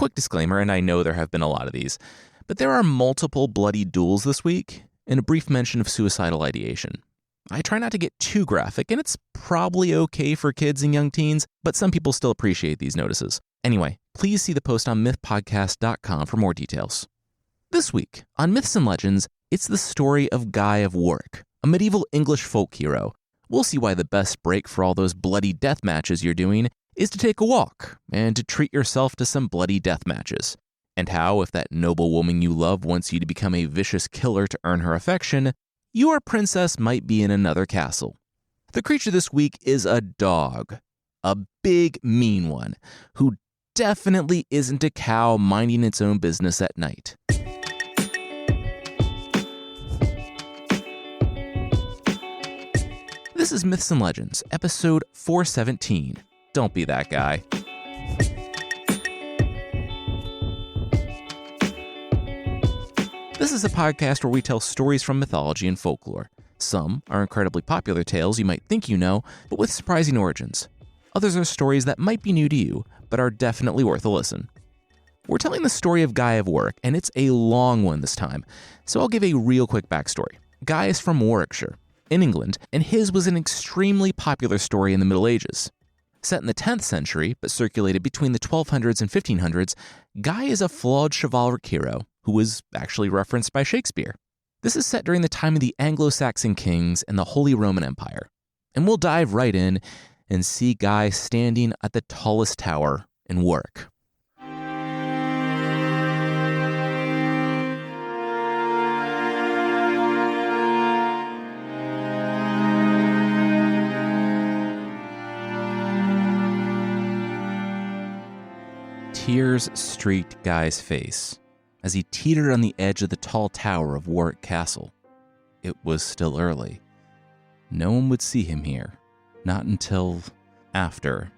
Quick disclaimer, and I know there have been a lot of these, but there are multiple bloody duels this week and a brief mention of suicidal ideation. I try not to get too graphic, and it's probably okay for kids and young teens, but some people still appreciate these notices. Anyway, please see the post on mythpodcast.com for more details. This week, on Myths and Legends, it's the story of Guy of Warwick, a medieval English folk hero. We'll see why the best break for all those bloody death matches you're doing is to take a walk and to treat yourself to some bloody death matches. And how, if that noble woman you love wants you to become a vicious killer to earn her affection, your princess might be in another castle. The creature this week is a dog, a big, mean one, who definitely isn't a cow minding its own business at night. This is Myths and Legends, episode 417. Don't be that guy. This is a podcast where we tell stories from mythology and folklore. Some are incredibly popular tales you might think you know, but with surprising origins. Others are stories that might be new to you, but are definitely worth a listen. We're telling the story of Guy of Warwick, and it's a long one this time, so I'll give a real quick backstory. Guy is from Warwickshire, in England, and his was an extremely popular story in the Middle Ages. Set in the 10th century, but circulated between the 1200s and 1500s, Guy is a flawed chivalric hero who was actually referenced by Shakespeare. This is set during the time of the Anglo-Saxon kings and the Holy Roman Empire. And we'll dive right in and see Guy standing at the tallest tower in Warwick. Tears streaked Guy's face as he teetered on the edge of the tall tower of Warwick Castle. It was still early. No one would see him here, not until after.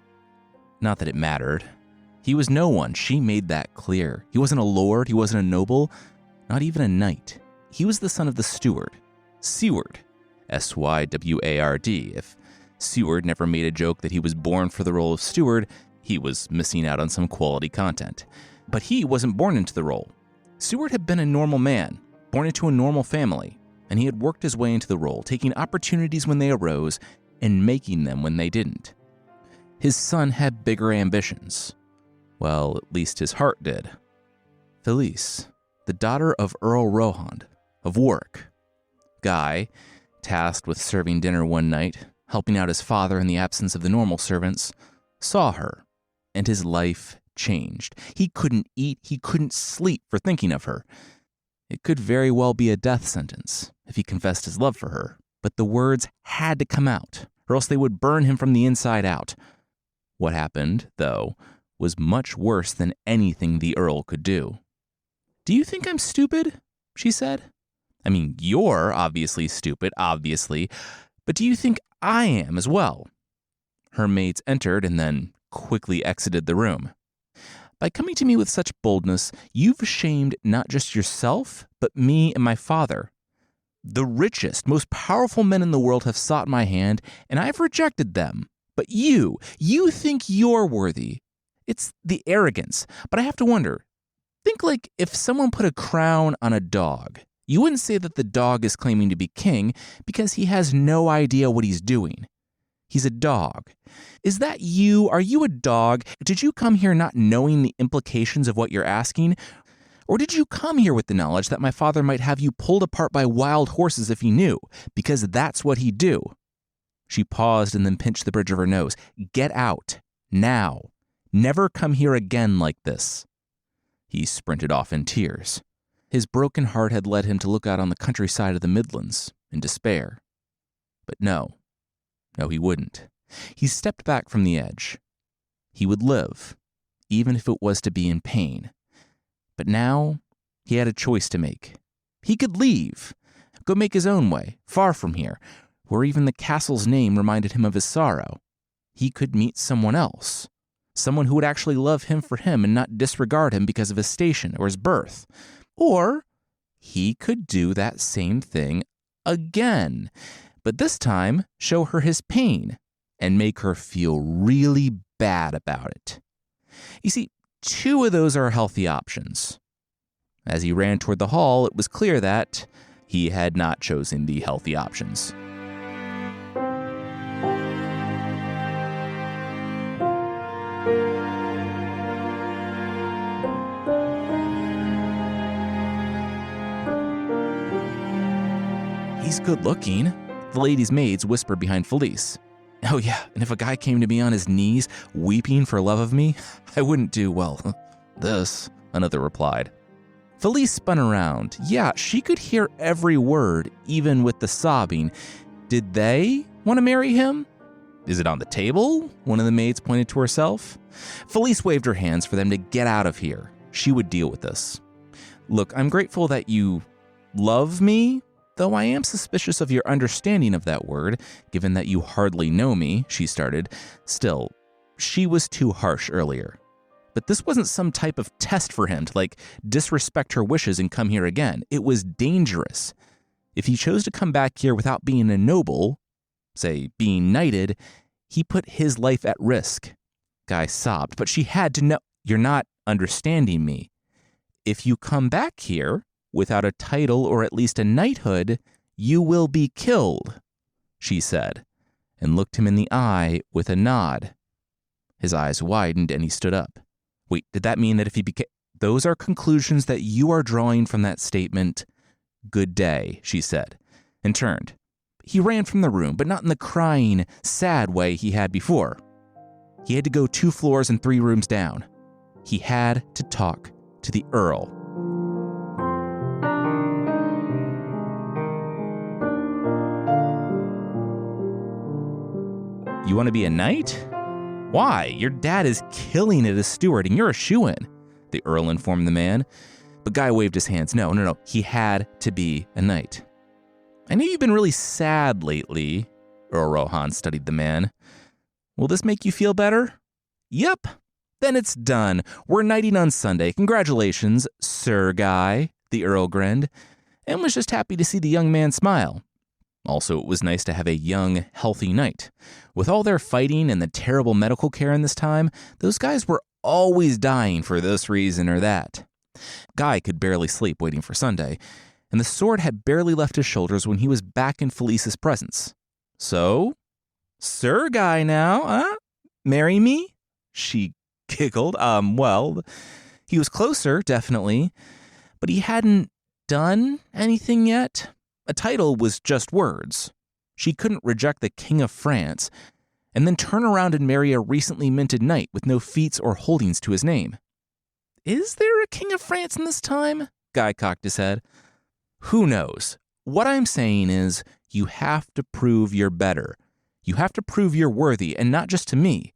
Not that it mattered. He was no one, she made that clear. He wasn't a lord, he wasn't a noble, not even a knight. He was the son of the steward, Seward, S-Y-W-A-R-D. If Seward never made a joke that he was born for the role of steward, he was missing out on some quality content. But he wasn't born into the role. Seward had been a normal man, born into a normal family, and he had worked his way into the role, taking opportunities when they arose and making them when they didn't. His son had bigger ambitions. Well, at least his heart did. Felice, the daughter of Earl Rohand of Warwick. Guy, tasked with serving dinner one night, helping out his father in the absence of the normal servants, saw her, and his life changed. He couldn't eat, he couldn't sleep for thinking of her. It could very well be a death sentence if he confessed his love for her, but the words had to come out, or else they would burn him from the inside out. What happened, though, was much worse than anything the Earl could do. "Do you think I'm stupid?" she said. "I mean, you're obviously stupid, obviously, but do you think I am as well?" Her maids entered and then quickly exited the room. "By coming to me with such boldness, you've shamed not just yourself, but me and my father. The richest, most powerful men in the world have sought my hand, and I've rejected them. But you think you're worthy. It's the arrogance. But I have to wonder, think like if someone put a crown on a dog. You wouldn't say that the dog is claiming to be king because he has no idea what he's doing. He's a dog. Is that you? Are you a dog? Did you come here not knowing the implications of what you're asking? Or did you come here with the knowledge that my father might have you pulled apart by wild horses if he knew? Because that's what he'd do." She paused and then pinched the bridge of her nose. "Get out. Now. Never come here again like this." He sprinted off in tears. His broken heart had led him to look out on the countryside of the Midlands in despair. But no, he wouldn't. He stepped back from the edge. He would live, even if it was to be in pain. But now, he had a choice to make. He could leave, go make his own way, far from here, where even the castle's name reminded him of his sorrow. He could meet someone else, someone who would actually love him for him and not disregard him because of his station or his birth. Or he could do that same thing again, but this time show her his pain and make her feel really bad about it. You see, 2 of those are healthy options. As he ran toward the hall, it was clear that he had not chosen the healthy options. He's good looking, the lady's maids whispered behind Felice. Oh yeah, and if a guy came to me on his knees, weeping for love of me, I wouldn't do, well, this, another replied. Felice spun around. Yeah, she could hear every word, even with the sobbing. Did they want to marry him? Is it on the table? One of the maids pointed to herself. Felice waved her hands for them to get out of here. She would deal with this. Look, I'm grateful that you love me, though I am suspicious of your understanding of that word, given that you hardly know me, she started. Still, she was too harsh earlier. But this wasn't some type of test for him to, disrespect her wishes and come here again. It was dangerous. If he chose to come back here without being a noble, say, being knighted, he put his life at risk. Guy sobbed, but she had to know. You're not understanding me. If you come back here without a title or at least a knighthood, you will be killed, she said, and looked him in the eye with a nod. His eyes widened and he stood up. Wait, did that mean that if he became... Those are conclusions that you are drawing from that statement. Good day, she said, and turned. He ran from the room, but not in the crying, sad way he had before. He had to go 2 floors and 3 rooms down. He had to talk to the Earl. You want to be a knight? Why? Your dad is killing it as steward and you're a shoo-in, the Earl informed the man. But Guy waved his hands. No. He had to be a knight. I know you've been really sad lately, Earl Rohan studied the man. Will this make you feel better? Yep. Then it's done. We're knighting on Sunday. Congratulations, Sir Guy, the Earl grinned, and was just happy to see the young man smile. Also, it was nice to have a young, healthy knight. With all their fighting and the terrible medical care in this time, those guys were always dying for this reason or that. Guy could barely sleep waiting for Sunday, and the sword had barely left his shoulders when he was back in Felice's presence. So, Sir Guy now, huh? Marry me? She giggled. Well, he was closer, definitely, but he hadn't done anything yet. A title was just words. She couldn't reject the King of France and then turn around and marry a recently minted knight with no feats or holdings to his name. Is there a King of France in this time? Guy cocked his head. Who knows? What I'm saying is you have to prove you're better. You have to prove you're worthy, and not just to me.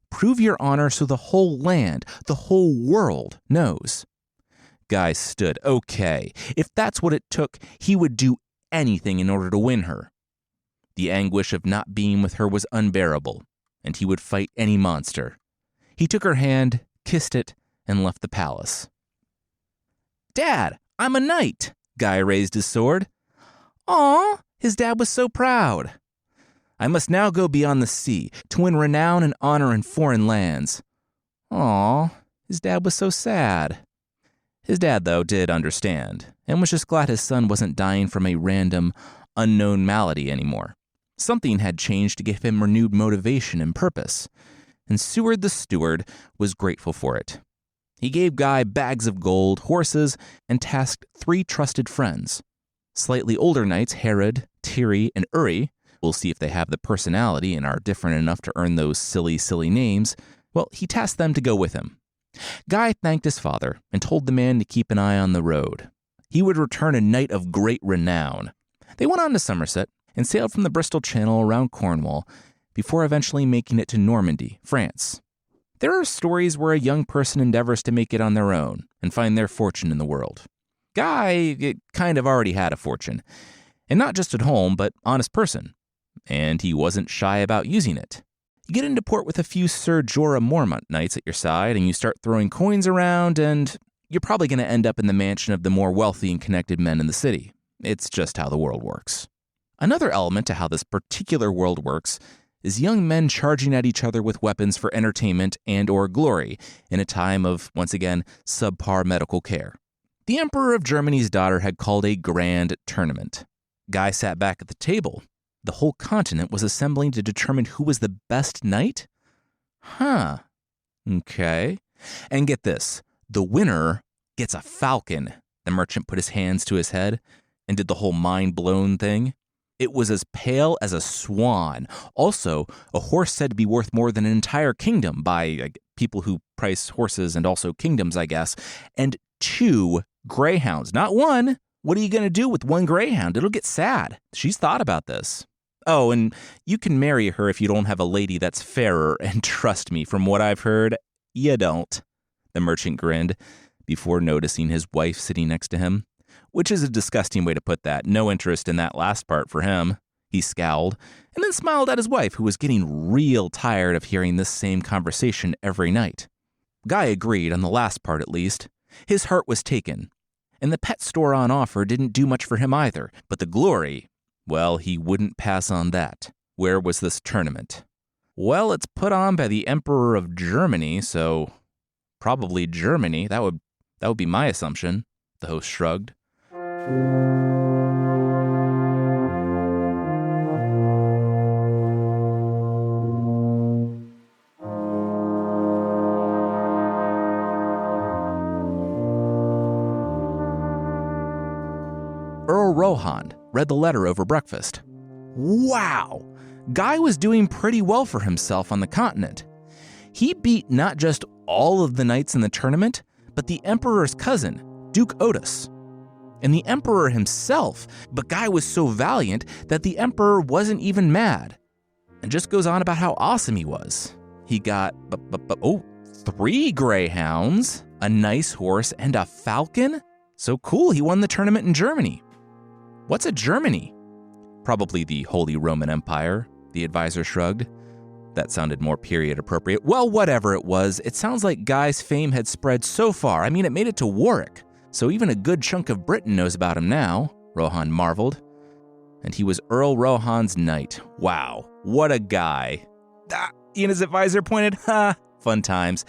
Prove your honor so the whole land, the whole world knows. Guy stood. Okay, if that's what it took, he would do anything in order to win her. The anguish of not being with her was unbearable, and he would fight any monster. He took her hand, kissed it, and left the palace. Dad, I'm a knight, Guy raised his sword. Aw, his dad was so proud. I must now go beyond the sea to win renown and honor in foreign lands. Aw, his dad was so sad. His dad, though, did understand, and was just glad his son wasn't dying from a random, unknown malady anymore. Something had changed to give him renewed motivation and purpose, and Seward the steward was grateful for it. He gave Guy bags of gold, horses, and tasked 3 trusted friends. Slightly older knights, Herod, Tiri, and Uri, we'll see if they have the personality and are different enough to earn those silly names, well, he tasked them to go with him. Guy thanked his father and told the man to keep an eye on the road. He would return a knight of great renown. They went on to Somerset and sailed from the Bristol Channel around Cornwall before eventually making it to Normandy, France. There are stories where a young person endeavors to make it on their own and find their fortune in the world. Guy kind of already had a fortune, and not just at home, but honest person, and he wasn't shy about using it. You get into port with a few Sir Jorah Mormont knights at your side, and you start throwing coins around, and you're probably going to end up in the mansion of the more wealthy and connected men in the city. It's just how the world works. Another element to how this particular world works is young men charging at each other with weapons for entertainment and or glory in a time of, once again, subpar medical care. The Emperor of Germany's daughter had called a grand tournament. Guy sat back at the table. The whole continent was assembling to determine who was the best knight? Huh. Okay. And get this, the winner gets a falcon. The merchant put his hands to his head and did the whole mind-blown thing. It was as pale as a swan. Also, a horse said to be worth more than an entire kingdom by people who price horses and also kingdoms, I guess. And 2 greyhounds, not 1. What are you going to do with 1 greyhound? It'll get sad. She's thought about this. Oh, and you can marry her if you don't have a lady that's fairer, and trust me, from what I've heard, you don't. The merchant grinned before noticing his wife sitting next to him. Which is a disgusting way to put that. No interest in that last part for him. He scowled and then smiled at his wife, who was getting real tired of hearing this same conversation every night. Guy agreed on the last part at least. His heart was taken. And the pet store on offer didn't do much for him either. But the glory, well, he wouldn't pass on that. Where was this tournament? Well, it's put on by the Emperor of Germany, so probably Germany. That would be my assumption, the host shrugged. Earl Rohan read the letter over breakfast. Wow! Guy was doing pretty well for himself on the continent. He beat not just all of the knights in the tournament, but the Emperor's cousin, Duke Otis. And the Emperor himself, but Guy was so valiant that the Emperor wasn't even mad. And just goes on about how awesome he was. He got, 3 greyhounds, a nice horse, and a falcon? So cool, he won the tournament in Germany. What's a Germany? Probably the Holy Roman Empire, the advisor shrugged. That sounded more period appropriate. Well, whatever it was, it sounds like Guy's fame had spread so far. I mean, it made it to Warwick. So even a good chunk of Britain knows about him now, Rohan marveled. And he was Earl Rohan's knight. Wow, what a guy. And his advisor pointed, fun times.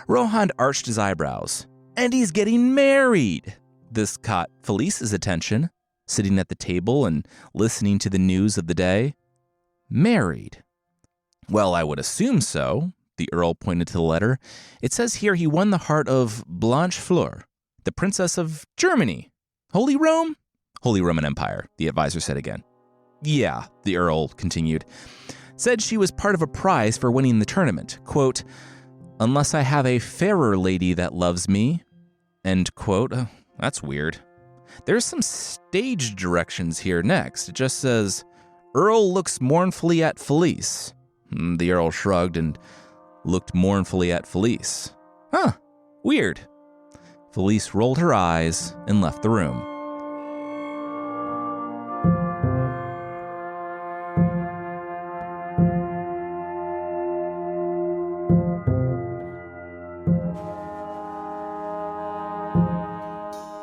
Rohan arched his eyebrows. And he's getting married. This caught Felice's attention, sitting at the table and listening to the news of the day. Married. Well, I would assume so, the Earl pointed to the letter. It says here he won the heart of Blanche Fleur, the Princess of Germany. Holy Rome? Holy Roman Empire, the advisor said again. Yeah, the Earl continued. Said she was part of a prize for winning the tournament. Quote, unless I have a fairer lady that loves me. End quote. That's weird. There's some stage directions here next. It just says, Earl looks mournfully at Felice. The Earl shrugged and looked mournfully at Felice. Huh, weird. Felice rolled her eyes and left the room.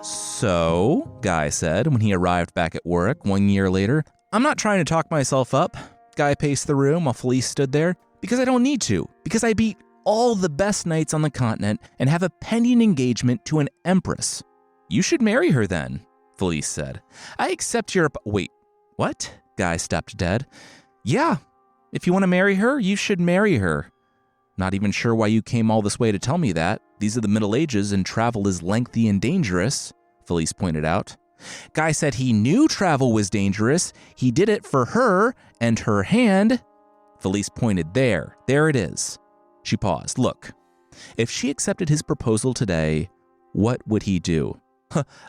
So, Guy said when he arrived back at Warwick 1 year later, I'm not trying to talk myself up. Guy paced the room while Felice stood there. Because I don't need to. Because I beat all the best knights on the continent and have a pending engagement to an empress. You should marry her then, Felice said. I accept your... Wait, what? Guy stopped dead. Yeah, if you want to marry her, you should marry her. Not even sure why you came all this way to tell me that. These are the Middle Ages and travel is lengthy and dangerous, Felice pointed out. Guy said he knew travel was dangerous. He did it for her and her hand. Felice pointed there. There it is. She paused. Look, if she accepted his proposal today, what would he do?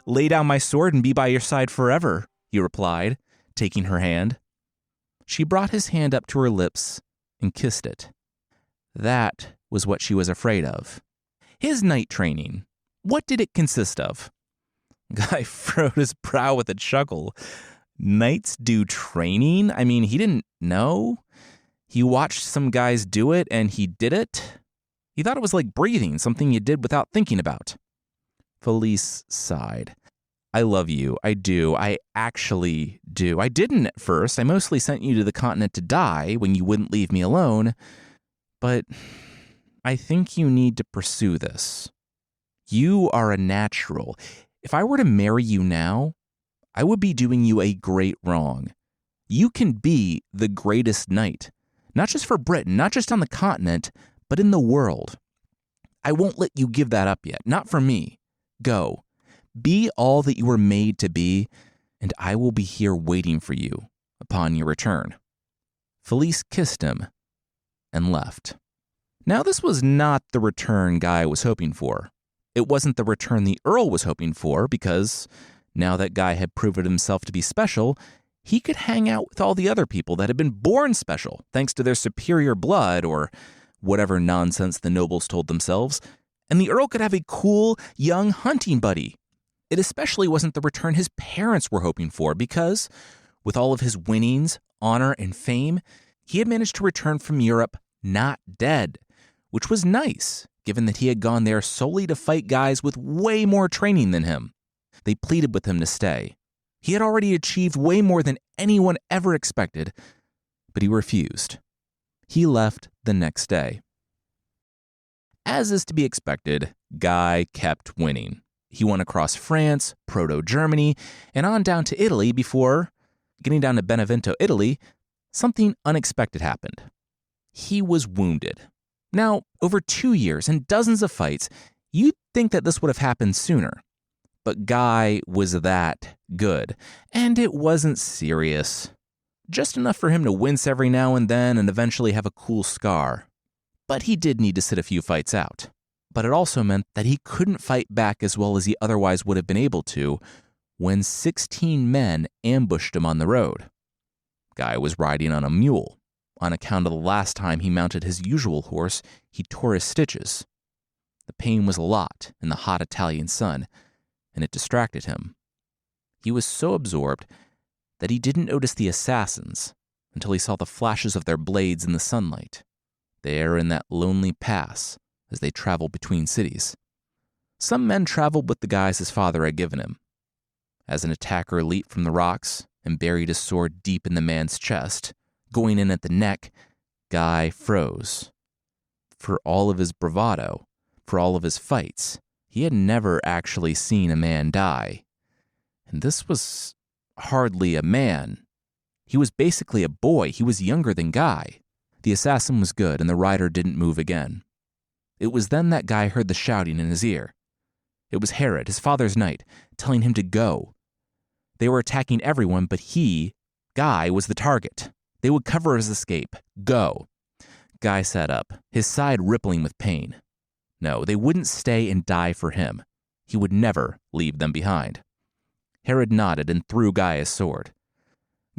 Lay down my sword and be by your side forever, he replied, taking her hand. She brought his hand up to her lips and kissed it. That was what she was afraid of. His knight training. What did it consist of? Guy furrowed his brow with a chuckle. Knights do training? I mean, he didn't know. He watched some guys do it and he did it. He thought it was like breathing, something you did without thinking about. Felice sighed. I love you. I do. I actually do. I didn't at first. I mostly sent you to the continent to die when you wouldn't leave me alone. But I think you need to pursue this. You are a natural. If I were to marry you now, I would be doing you a great wrong. You can be the greatest knight, not just for Britain, not just on the continent, but in the world. I won't let you give that up yet, not for me. Go. Be all that you were made to be, and I will be here waiting for you upon your return. Felice kissed him and left. Now, this was not the return Guy was hoping for. It wasn't the return the Earl was hoping for, because now that Guy had proven himself to be special, he could hang out with all the other people that had been born special, thanks to their superior blood or whatever nonsense the nobles told themselves, and the Earl could have a cool, young hunting buddy. It especially wasn't the return his parents were hoping for because, with all of his winnings, honor, and fame, he had managed to return from Europe not dead, which was nice, given that he had gone there solely to fight guys with way more training than him. They pleaded with him to stay. He had already achieved way more than anyone ever expected, but he refused. He left the next day. As is to be expected, Guy kept winning. He won across France, Proto-Germany, and on down to Italy before, getting down to Benevento, Italy, something unexpected happened. He was wounded. Now, over 2 years and dozens of fights, you'd think that this would have happened sooner. But Guy was that good, and it wasn't serious. Just enough for him to wince every now and then and eventually have a cool scar. But he did need to sit a few fights out. But it also meant that he couldn't fight back as well as he otherwise would have been able to when 16 men ambushed him on the road. Guy was riding on a mule. On account of the last time he mounted his usual horse, he tore his stitches. The pain was a lot in the hot Italian sun, and it distracted him. He was so absorbed that he didn't notice the assassins until he saw the flashes of their blades in the sunlight, there in that lonely pass as they traveled between cities. Some men traveled with the guys his father had given him. As an attacker leaped from the rocks and buried his sword deep in the man's chest, going in at the neck, Guy froze. For all of his bravado, for all of his fights, he had never actually seen a man die. And this was hardly a man. He was basically a boy. He was younger than Guy. The assassin was good, and the rider didn't move again. It was then that Guy heard the shouting in his ear. It was Herod, his father's knight, telling him to go. They were attacking everyone, but he, Guy, was the target. They would cover his escape. Go. Guy sat up, his side rippling with pain. No, they wouldn't stay and die for him. He would never leave them behind. Herod nodded and threw Guy his sword.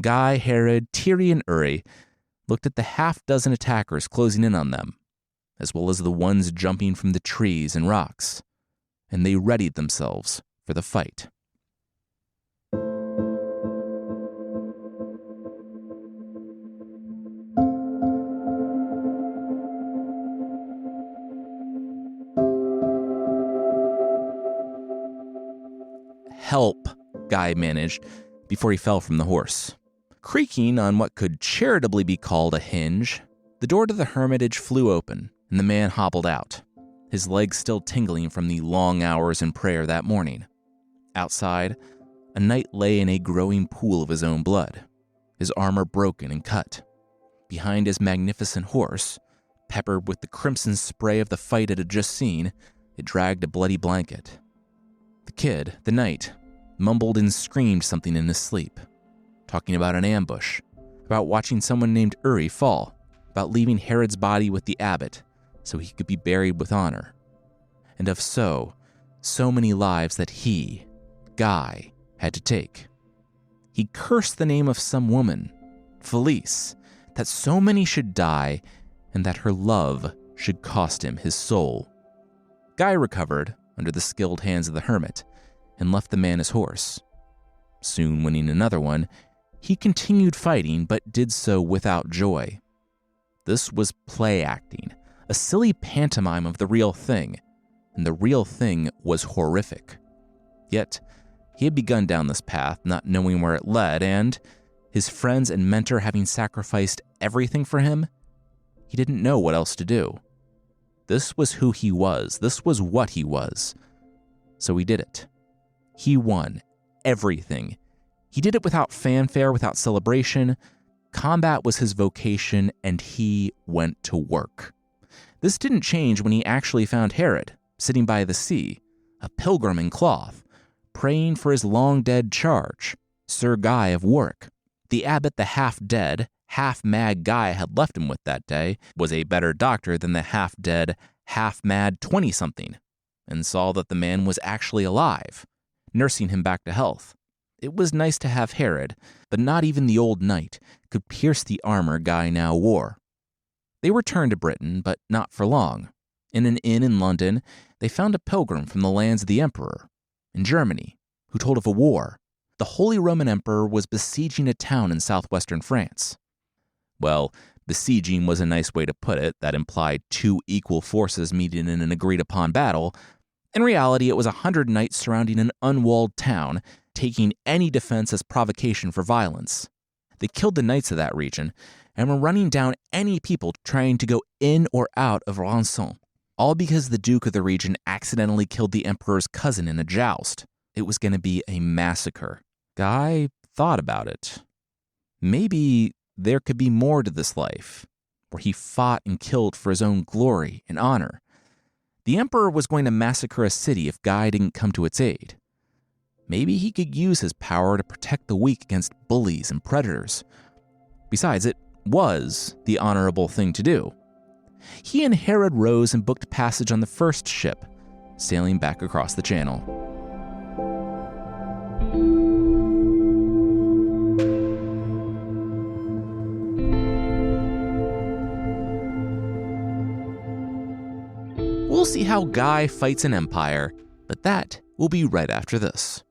Guy, Herod, Tiri, and Uri looked at the half-dozen attackers closing in on them, as well as the ones jumping from the trees and rocks, and they readied themselves for the fight. Help, Guy managed before he fell from the horse. Creaking on what could charitably be called a hinge, the door to the hermitage flew open, and the man hobbled out, his legs still tingling from the long hours in prayer that morning. Outside, a knight lay in a growing pool of his own blood, his armor broken and cut. Behind his magnificent horse, peppered with the crimson spray of the fight it had just seen, it dragged a bloody blanket. The kid, the knight, mumbled and screamed something in his sleep, talking about an ambush, about watching someone named Uri fall, about leaving Herod's body with the abbot so he could be buried with honor, and of so many lives that he, Guy, had to take. He cursed the name of some woman, Felice, that so many should die and that her love should cost him his soul. Guy recovered under the skilled hands of the hermit and left the man his horse. Soon winning another one, he continued fighting but did so without joy. This was play acting, a silly pantomime of the real thing, and the real thing was horrific. Yet, He had begun down this path, not knowing where it led, and his friends and mentor having sacrificed everything for him, he didn't know what else to do. This was who he was. This was what he was. So he did it. He won everything. He did it without fanfare, without celebration. Combat was his vocation, and he went to work. This didn't change when he actually found Herod, sitting by the sea, a pilgrim in cloth, praying for his long-dead charge, Sir Guy of Warwick. The abbot the half-dead, half-mad Guy had left him with that day was a better doctor than the half-dead, half-mad 20-something, and saw that the man was actually alive, nursing him back to health. It was nice to have Herod, but not even the old knight could pierce the armor Guy now wore. They returned to Britain, but not for long. In an inn in London, they found a pilgrim from the lands of the emperor, in Germany, who told of a war. The Holy Roman Emperor was besieging a town in southwestern France. Well, besieging was a nice way to put it. That implied two equal forces meeting in an agreed-upon battle. In reality, it was 100 knights surrounding an unwalled town, taking any defense as provocation for violence. They killed the knights of that region and were running down any people trying to go in or out of Rançon, all because the duke of the region accidentally killed the emperor's cousin in a joust. It was going to be a massacre. Guy thought about it. Maybe there could be more to this life, where he fought and killed for his own glory and honor. The emperor was going to massacre a city if Guy didn't come to its aid. Maybe he could use his power to protect the weak against bullies and predators. Besides, it was the honorable thing to do. He and Herod rose and booked passage on the first ship, sailing back across the channel. We'll see how Guy fights an empire, but that will be right after this.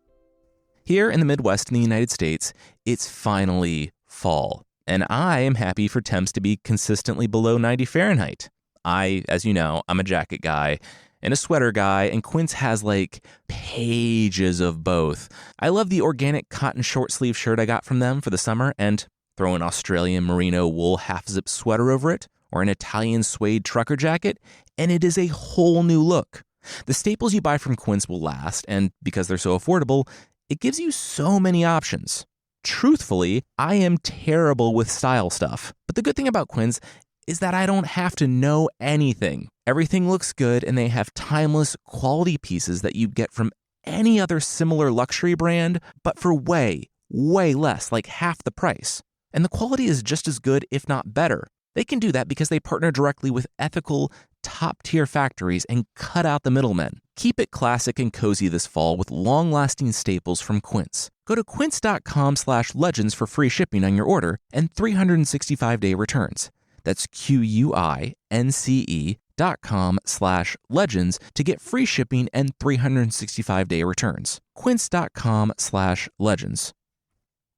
Here in the Midwest in the United States, it's finally fall, and I am happy for temps to be consistently below 90 Fahrenheit. As you know, I'm a jacket guy and a sweater guy, and Quince has like pages of both. I love the organic cotton short sleeve shirt I got from them for the summer, and throw an Australian merino wool half-zip sweater over it, or an Italian suede trucker jacket, and it is a whole new look. The staples you buy from Quince will last, and because they're so affordable, it gives you so many options. Truthfully, I am terrible with style stuff, but the good thing about Quince is that I don't have to know anything. Everything looks good, and they have timeless, quality pieces that you'd get from any other similar luxury brand, but for way, way less, like half the price. And the quality is just as good, if not better. They can do that because they partner directly with ethical, top-tier factories and cut out the middlemen. Keep it classic and cozy this fall with long-lasting staples from Quince. Go to quince.com/legends for free shipping on your order and 365-day returns. That's QUINCE.com/legends to get free shipping and 365-day returns. Quince.com/legends.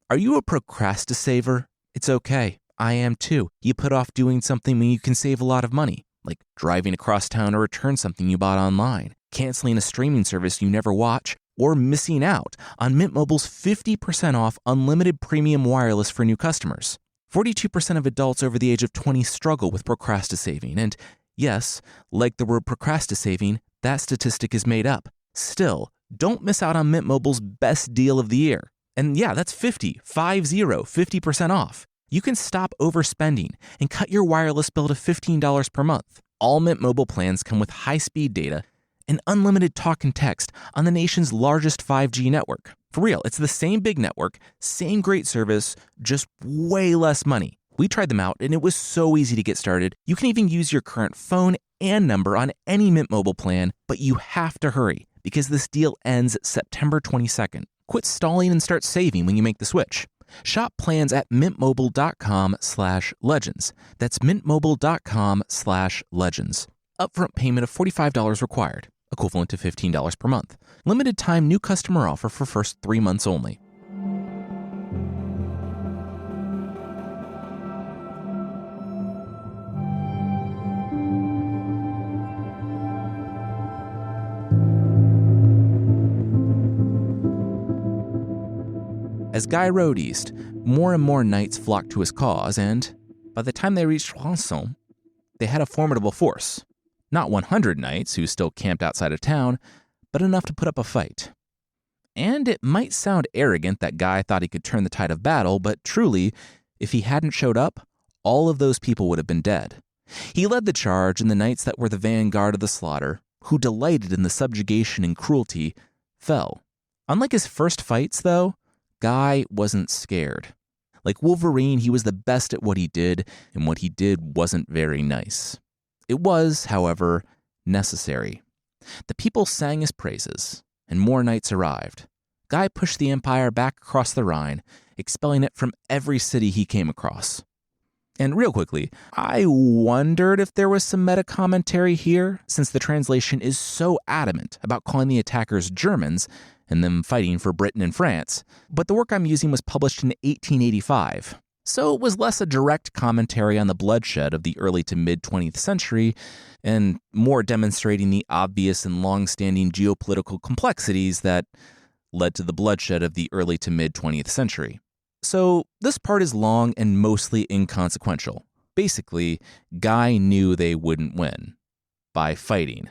Are you a procrastinator? It's okay. I am too. You put off doing something when you can save a lot of money, like driving across town to return something you bought online, canceling a streaming service you never watch, or missing out on Mint Mobile's 50% off unlimited premium wireless for new customers. 42% of adults over the age of 20 struggle with procrastinating, and yes, like the word procrastinating, that statistic is made up. Still, don't miss out on Mint Mobile's best deal of the year. And yeah, that's 50% off. You can stop overspending and cut your wireless bill to $15 per month. All Mint Mobile plans come with high-speed data and unlimited talk and text on the nation's largest 5G network. For real, it's the same big network, same great service, just way less money. We tried them out, and it was so easy to get started. You can even use your current phone and number on any Mint Mobile plan, but you have to hurry because this deal ends September 22nd. Quit stalling and start saving when you make the switch. Shop plans at mintmobile.com/legends. That's mintmobile.com/legends. Upfront payment of $45 required, equivalent to $15 per month. Limited time new customer offer for first 3 months only. As Guy rode east, more and more knights flocked to his cause, and by the time they reached Rançon, they had a formidable force. Not 100 knights who still camped outside of town, but enough to put up a fight. And it might sound arrogant that Guy thought he could turn the tide of battle, but truly, if he hadn't showed up, all of those people would have been dead. He led the charge, and the knights that were the vanguard of the slaughter, who delighted in the subjugation and cruelty, fell. Unlike his first fights, though, Guy wasn't scared. Like Wolverine, he was the best at what he did, and what he did wasn't very nice. It was, however, necessary. The people sang his praises, and more knights arrived. Guy pushed the empire back across the Rhine, expelling it from every city he came across. And real quickly, I wondered if there was some meta-commentary here, since the translation is so adamant about calling the attackers Germans and them fighting for Britain and France, but the work I'm using was published in 1885, so it was less a direct commentary on the bloodshed of the early to mid-20th century, and more demonstrating the obvious and long-standing geopolitical complexities that led to the bloodshed of the early to mid-20th century. So this part is long and mostly inconsequential. Basically, Guy knew they wouldn't win by fighting.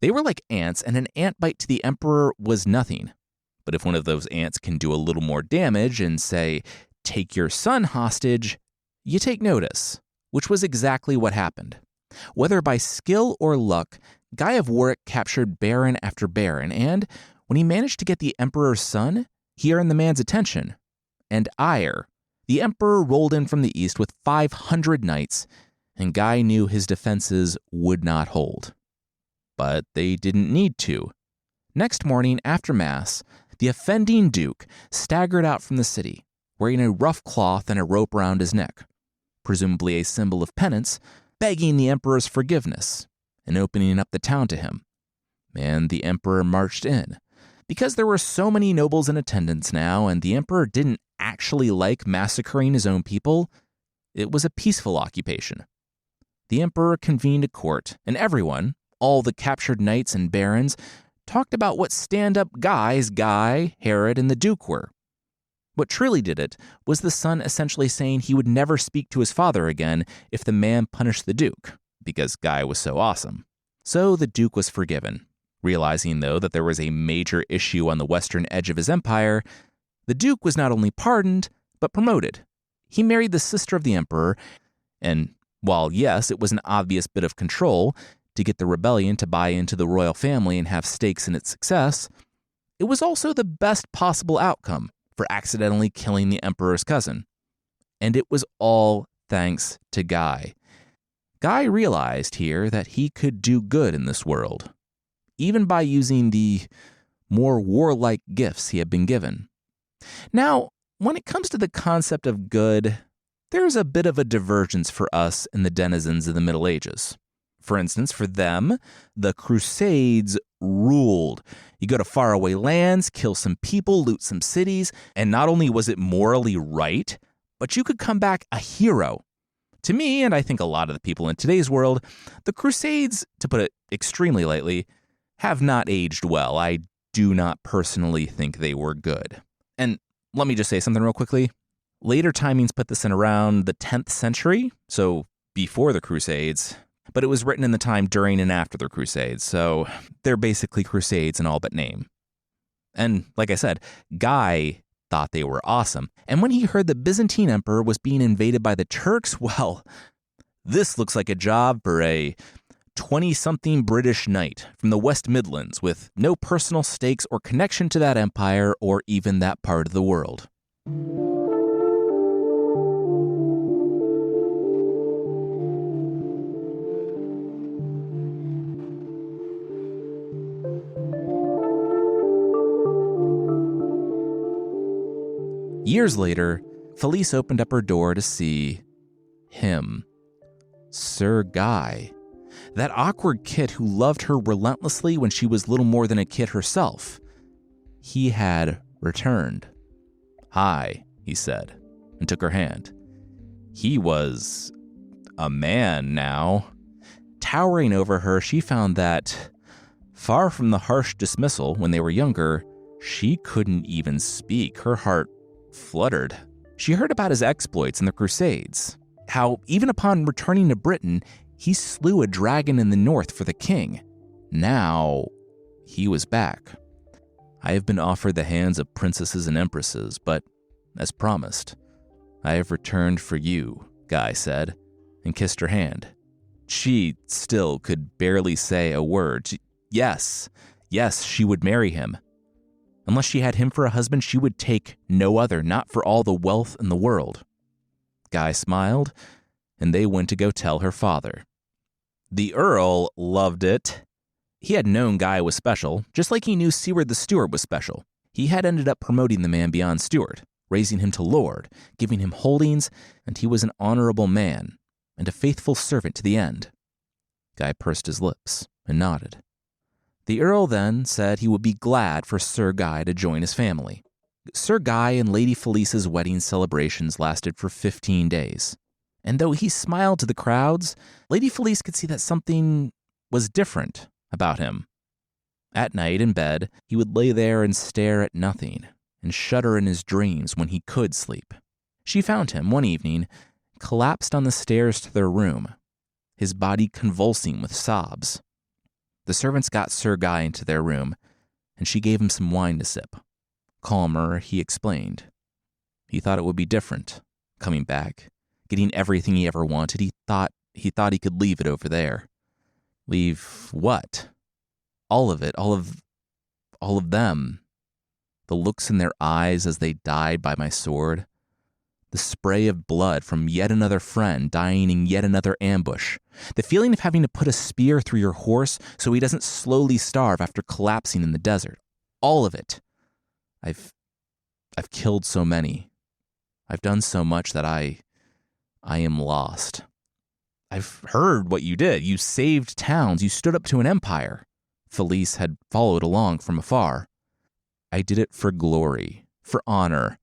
They were like ants, and an ant bite to the emperor was nothing. But if one of those ants can do a little more damage and say, "Take your son hostage," you take notice, which was exactly what happened. Whether by skill or luck, Guy of Warwick captured baron after baron, and when he managed to get the emperor's son, he earned the man's attention and ire. The emperor rolled in from the east with 500 knights, and Guy knew his defenses would not hold. But they didn't need to. Next morning, after Mass, the offending duke staggered out from the city, wearing a rough cloth and a rope around his neck, presumably a symbol of penance, begging the emperor's forgiveness and opening up the town to him. And the emperor marched in. Because there were so many nobles in attendance now, and the emperor didn't actually like massacring his own people, it was a peaceful occupation. The emperor convened a court, and everyone, all the captured knights and barons, talked about what stand-up guys Guy, Herod, and the Duke were. What truly did it was the son essentially saying he would never speak to his father again if the man punished the Duke, because Guy was so awesome. So the Duke was forgiven. Realizing, though, that there was a major issue on the western edge of his empire, the Duke was not only pardoned, but promoted. He married the sister of the emperor, and while yes, it was an obvious bit of control to get the rebellion to buy into the royal family and have stakes in its success, it was also the best possible outcome for accidentally killing the emperor's cousin. And it was all thanks to Guy. Guy realized here that he could do good in this world, even by using the more warlike gifts he had been given. Now, when it comes to the concept of good, there's a bit of a divergence for us and the denizens of the Middle Ages. For instance, for them, the Crusades ruled. You go to faraway lands, kill some people, loot some cities, and not only was it morally right, but you could come back a hero. To me, and I think a lot of the people in today's world, the Crusades, to put it extremely lightly, have not aged well. I do not personally think they were good. And let me just say something real quickly. Later timings put this in around the 10th century, so before the Crusades, but it was written in the time during and after the Crusades, so they're basically Crusades in all but name. And like I said, Guy thought they were awesome, and when he heard the Byzantine Emperor was being invaded by the Turks, well, this looks like a job for a 20-something British knight from the West Midlands with no personal stakes or connection to that empire or even that part of the world. Years later, Felice opened up her door to see him, Sir Guy. That awkward kid who loved her relentlessly when she was little more than a kid herself. He had returned. "Hi," he said, and took her hand. He was a man now. Towering over her, she found that, far from the harsh dismissal when they were younger, she couldn't even speak. Her heart fluttered. She heard about his exploits in the Crusades, how even upon returning to Britain, he slew a dragon in the north for the king. Now, he was back. I have been offered the hands of princesses and empresses, but, as promised, I have returned for you, Guy said, and kissed her hand. She still could barely say a word. Yes, she would marry him. Unless she had him for a husband, she would take no other, not for all the wealth in the world. Guy smiled, and they went to go tell her father. The Earl loved it. He had known Guy was special, just like he knew Seward the Steward was special. He had ended up promoting the man beyond steward, raising him to lord, giving him holdings, and he was an honorable man, and a faithful servant to the end. Guy pursed his lips and nodded. The Earl then said he would be glad for Sir Guy to join his family. Sir Guy and Lady Felice's wedding celebrations lasted for 15 days. And though he smiled to the crowds, Lady Felice could see that something was different about him. At night in bed, he would lay there and stare at nothing, and shudder in his dreams when he could sleep. She found him one evening, collapsed on the stairs to their room, his body convulsing with sobs. The servants got Sir Guy into their room, and she gave him some wine to sip. Calmer, he explained. He thought it would be different, coming back, getting everything he ever wanted. He thought he could leave it over there. Leave what? All of it, all of them. The looks in their eyes as they died by my sword. The spray of blood from yet another friend dying in yet another ambush. The feeling of having to put a spear through your horse so he doesn't slowly starve after collapsing in the desert. All of it. I've killed so many. I've done so much that I am lost. I've heard what you did. You saved towns. You stood up to an empire. Felice had followed along from afar. I did it for glory, for honor,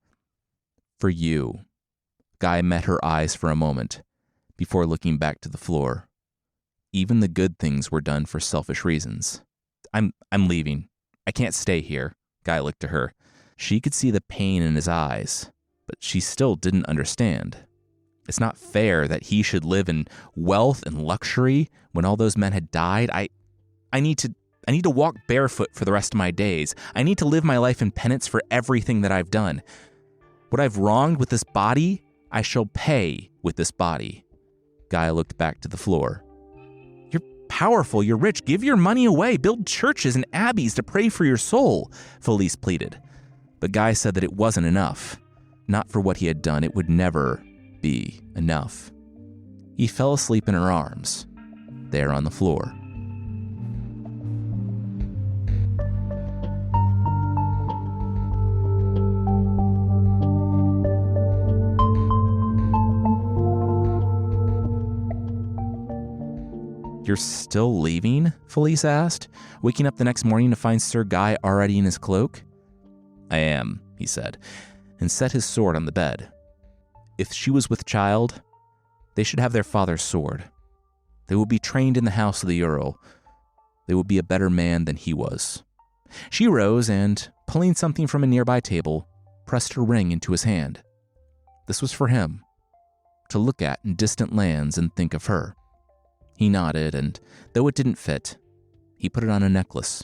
for you. Guy met her eyes for a moment, before looking back to the floor. Even the good things were done for selfish reasons. I'm leaving. I can't stay here. Guy looked to her. She could see the pain in his eyes, but she still didn't understand. It's not fair that he should live in wealth and luxury when all those men had died. I need to walk barefoot for the rest of my days. I need to live my life in penance for everything that I've done. What I've wronged with this body, I shall pay with this body. Guy looked back to the floor. You're powerful, you're rich. Give your money away. Build churches and abbeys to pray for your soul, Felice pleaded. But Guy said that it wasn't enough. Not for what he had done. It would never be enough. He fell asleep in her arms, there on the floor. You're still leaving? Felice asked, waking up the next morning to find Sir Guy already in his cloak. I am, he said, and set his sword on the bed. If she was with child, they should have their father's sword. They would be trained in the house of the Earl. They would be a better man than he was. She rose and, pulling something from a nearby table, pressed her ring into his hand. This was for him, to look at in distant lands and think of her. He nodded, and though it didn't fit, he put it on a necklace.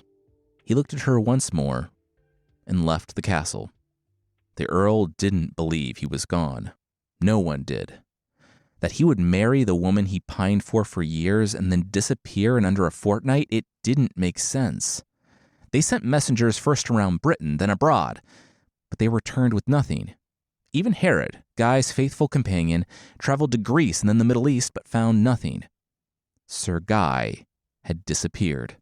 He looked at her once more and left the castle. The Earl didn't believe he was gone. No one did. That he would marry the woman he pined for years and then disappear in under a fortnight, it didn't make sense. They sent messengers first around Britain, then abroad, but they returned with nothing. Even Herod, Guy's faithful companion, traveled to Greece and then the Middle East, but found nothing. Sir Guy had disappeared.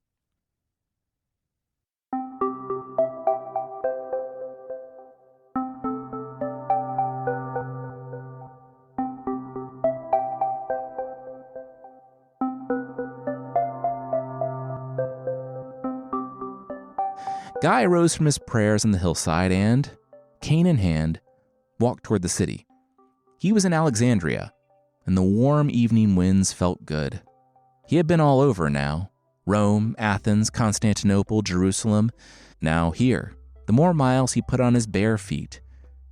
Guy rose from his prayers on the hillside and, cane in hand, walked toward the city. He was in Alexandria, and the warm evening winds felt good. He had been all over now. Rome, Athens, Constantinople, Jerusalem. Now here. The more miles he put on his bare feet,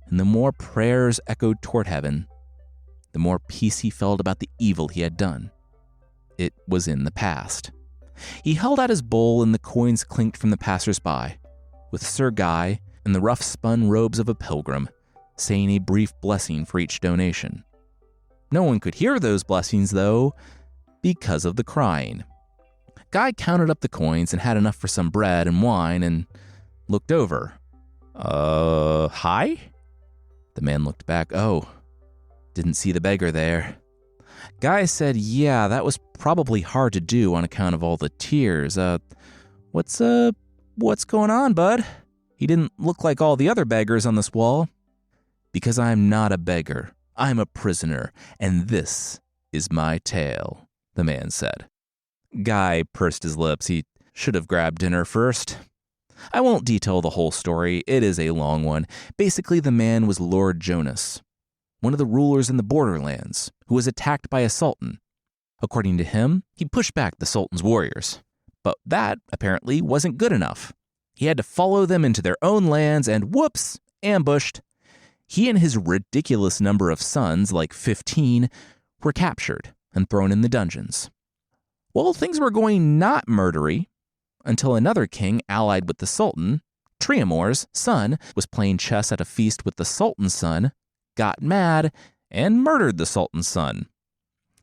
and the more prayers echoed toward heaven, the more peace he felt about the evil he had done. It was in the past. He held out his bowl and the coins clinked from the passers-by, with Sir Guy, in the rough-spun robes of a pilgrim, saying a brief blessing for each donation. No one could hear those blessings, though, because of the crying. Guy counted up the coins and had enough for some bread and wine and looked over. Hi? The man looked back. Oh, didn't see the beggar there. Guy said, yeah, that was probably hard to do on account of all the tears. What's going on, bud? He didn't look like all the other beggars on this wall. Because I'm not a beggar. I'm a prisoner, and this is my tale, the man said. Guy pursed his lips. He should have grabbed dinner first. I won't detail the whole story. It is a long one. Basically, the man was Lord Jonas, one of the rulers in the borderlands, who was attacked by a sultan. According to him, he pushed back the sultan's warriors. But that, apparently, wasn't good enough. He had to follow them into their own lands and, whoops, ambushed. He and his ridiculous number of sons, like 15, were captured and thrown in the dungeons. Well, things were going not murdery until another king allied with the sultan, Triamor's son, was playing chess at a feast with the sultan's son, got mad, and murdered the sultan's son.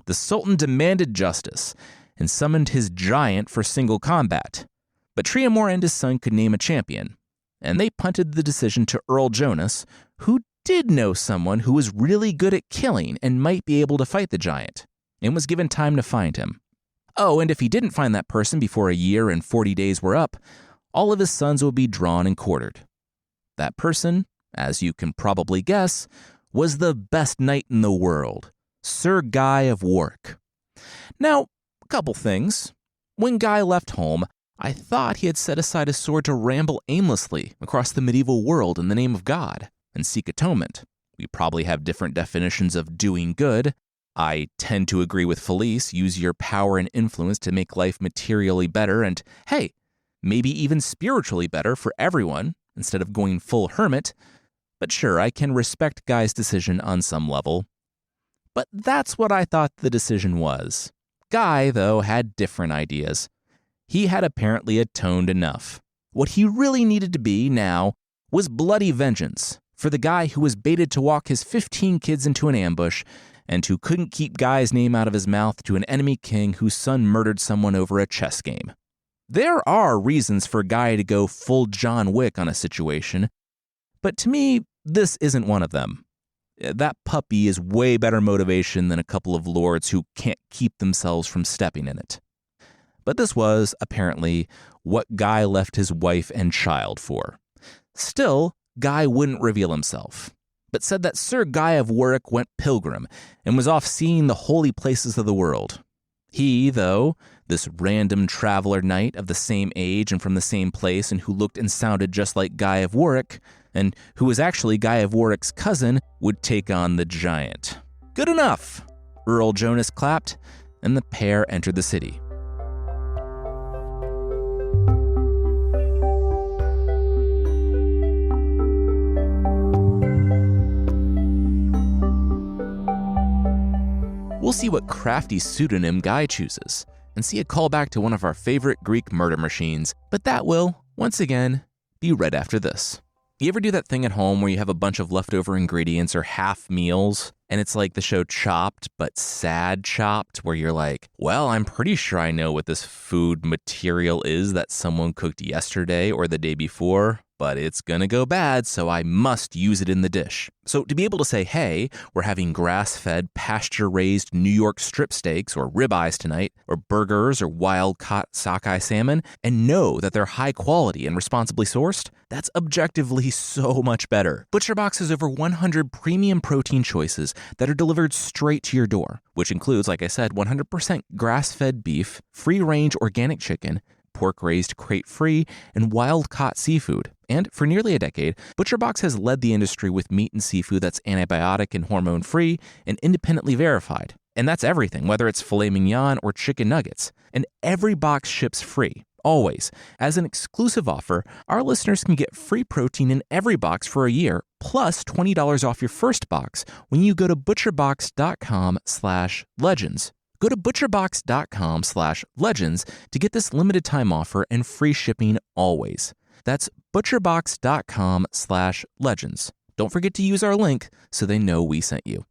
The sultan demanded justice and summoned his giant for single combat. But Triamor and his son could name a champion, and they punted the decision to Earl Jonas, who did know someone who was really good at killing and might be able to fight the giant, and was given time to find him. Oh, and if he didn't find that person before a year and 40 days were up, all of his sons would be drawn and quartered. That person, as you can probably guess, was the best knight in the world, Sir Guy of Warwick. Now, a couple things. When Guy left home, I thought he had set aside his sword to ramble aimlessly across the medieval world in the name of God and seek atonement. We probably have different definitions of doing good. I tend to agree with Felice, use your power and influence to make life materially better and, hey, maybe even spiritually better for everyone instead of going full hermit. But sure, I can respect Guy's decision on some level. But that's what I thought the decision was. Guy, though, had different ideas. He had apparently atoned enough. What he really needed to be now was bloody vengeance for the guy who was baited to walk his 15 kids into an ambush and who couldn't keep Guy's name out of his mouth to an enemy king whose son murdered someone over a chess game. There are reasons for Guy to go full John Wick on a situation, but to me, this isn't one of them. That puppy is way better motivation than a couple of lords who can't keep themselves from stepping in it. But this was, apparently, what Guy left his wife and child for. Still, Guy wouldn't reveal himself, but said that Sir Guy of Warwick went pilgrim and was off seeing the holy places of the world. He, though, this random traveler knight of the same age and from the same place and who looked and sounded just like Guy of Warwick, and who was actually Guy of Warwick's cousin, would take on the giant. Good enough! Earl Jonas clapped, and the pair entered the city. We'll see what crafty pseudonym Guy chooses, and see a callback to one of our favorite Greek murder machines, but that will, once again, be right after this. You ever do that thing at home where you have a bunch of leftover ingredients or half meals, and it's like the show Chopped, but sad Chopped, where you're like, well, I'm pretty sure I know what this food material is that someone cooked yesterday or the day before, but it's gonna go bad, so I must use it in the dish. So to be able to say, hey, we're having grass-fed, pasture-raised New York strip steaks or ribeyes tonight, or burgers or wild-caught sockeye salmon, and know that they're high quality and responsibly sourced, that's objectively so much better. ButcherBox has over 100 premium protein choices that are delivered straight to your door, which includes, like I said, 100% grass-fed beef, free-range organic chicken, pork-raised crate-free, and wild-caught seafood. And for nearly a decade, ButcherBox has led the industry with meat and seafood that's antibiotic and hormone-free and independently verified. And that's everything, whether it's filet mignon or chicken nuggets. And every box ships free. Always. As an exclusive offer, our listeners can get free protein in every box for a year, plus $20 off your first box when you go to butcherbox.com/legends. Go to butcherbox.com/legends to get this limited time offer and free shipping always. That's butcherbox.com/legends. Don't forget to use our link so they know we sent you.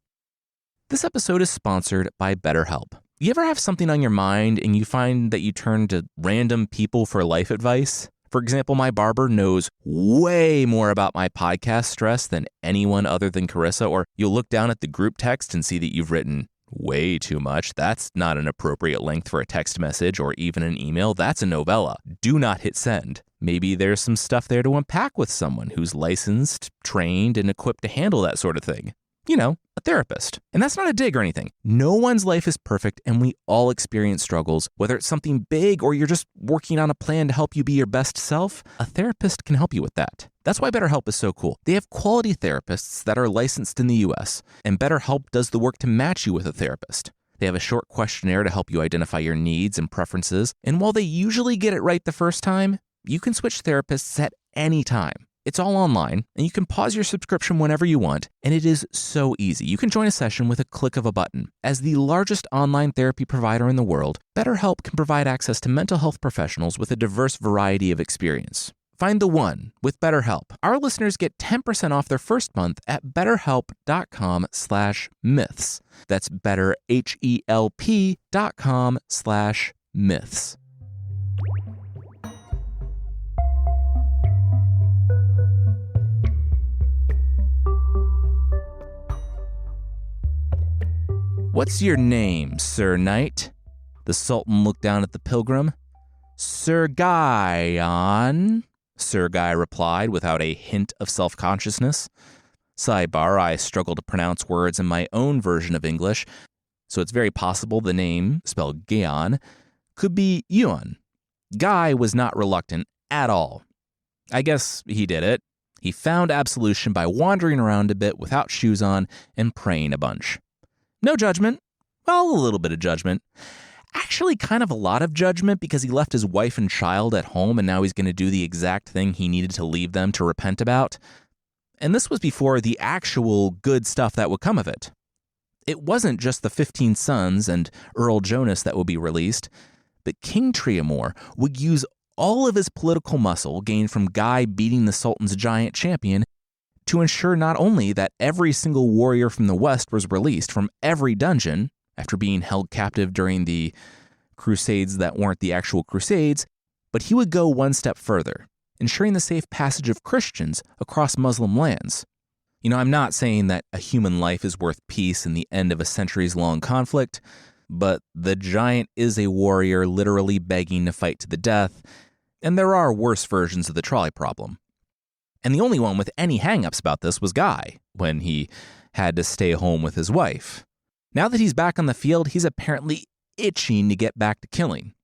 This episode is sponsored by BetterHelp. You ever have something on your mind and you find that you turn to random people for life advice? For example, my barber knows way more about my podcast stress than anyone other than Carissa, or you'll look down at the group text and see that you've written way too much. That's not an appropriate length for a text message or even an email. That's a novella. Do not hit send. Maybe there's some stuff there to unpack with someone who's licensed, trained, and equipped to handle that sort of thing. You know, a therapist. And that's not a dig or anything. No one's life is perfect, and we all experience struggles. Whether it's something big or you're just working on a plan to help you be your best self, a therapist can help you with that. That's why BetterHelp is so cool. They have quality therapists that are licensed in the US, and BetterHelp does the work to match you with a therapist. They have a short questionnaire to help you identify your needs and preferences, and while they usually get it right the first time, you can switch therapists at any time. It's all online, and you can pause your subscription whenever you want, and it is so easy. You can join a session with a click of a button. As the largest online therapy provider in the world, BetterHelp can provide access to mental health professionals with a diverse variety of experience. Find the one with BetterHelp. Our listeners get 10% off their first month at betterhelp.com/myths. That's betterhelp.com/myths. "What's your name, Sir Knight?" The Sultan looked down at the pilgrim. "Sir Guy, Sir Guy replied without a hint of self-consciousness. Sidebar, I struggle to pronounce words in my own version of English, so it's very possible the name, spelled Guion, could be Yuan. Guy was not reluctant at all. I guess he did it. He found absolution by wandering around a bit without shoes on and praying a bunch. No judgment. Well, a little bit of judgment. Actually, kind of a lot of judgment because he left his wife and child at home and now he's going to do the exact thing he needed to leave them to repent about. And this was before the actual good stuff that would come of it. It wasn't just the 15 sons and Earl Jonas that would be released, but King Triamore would use all of his political muscle gained from Guy beating the Sultan's giant champion to ensure not only that every single warrior from the West was released from every dungeon after being held captive during the crusades that weren't the actual crusades, but he would go one step further, ensuring the safe passage of Christians across Muslim lands. You know, I'm not saying that a human life is worth peace in the end of a centuries-long conflict, but the giant is a warrior literally begging to fight to the death, and there are worse versions of the trolley problem. And the only one with any hang-ups about this was Guy, when he had to stay home with his wife. Now that he's back on the field, he's apparently itching to get back to killing.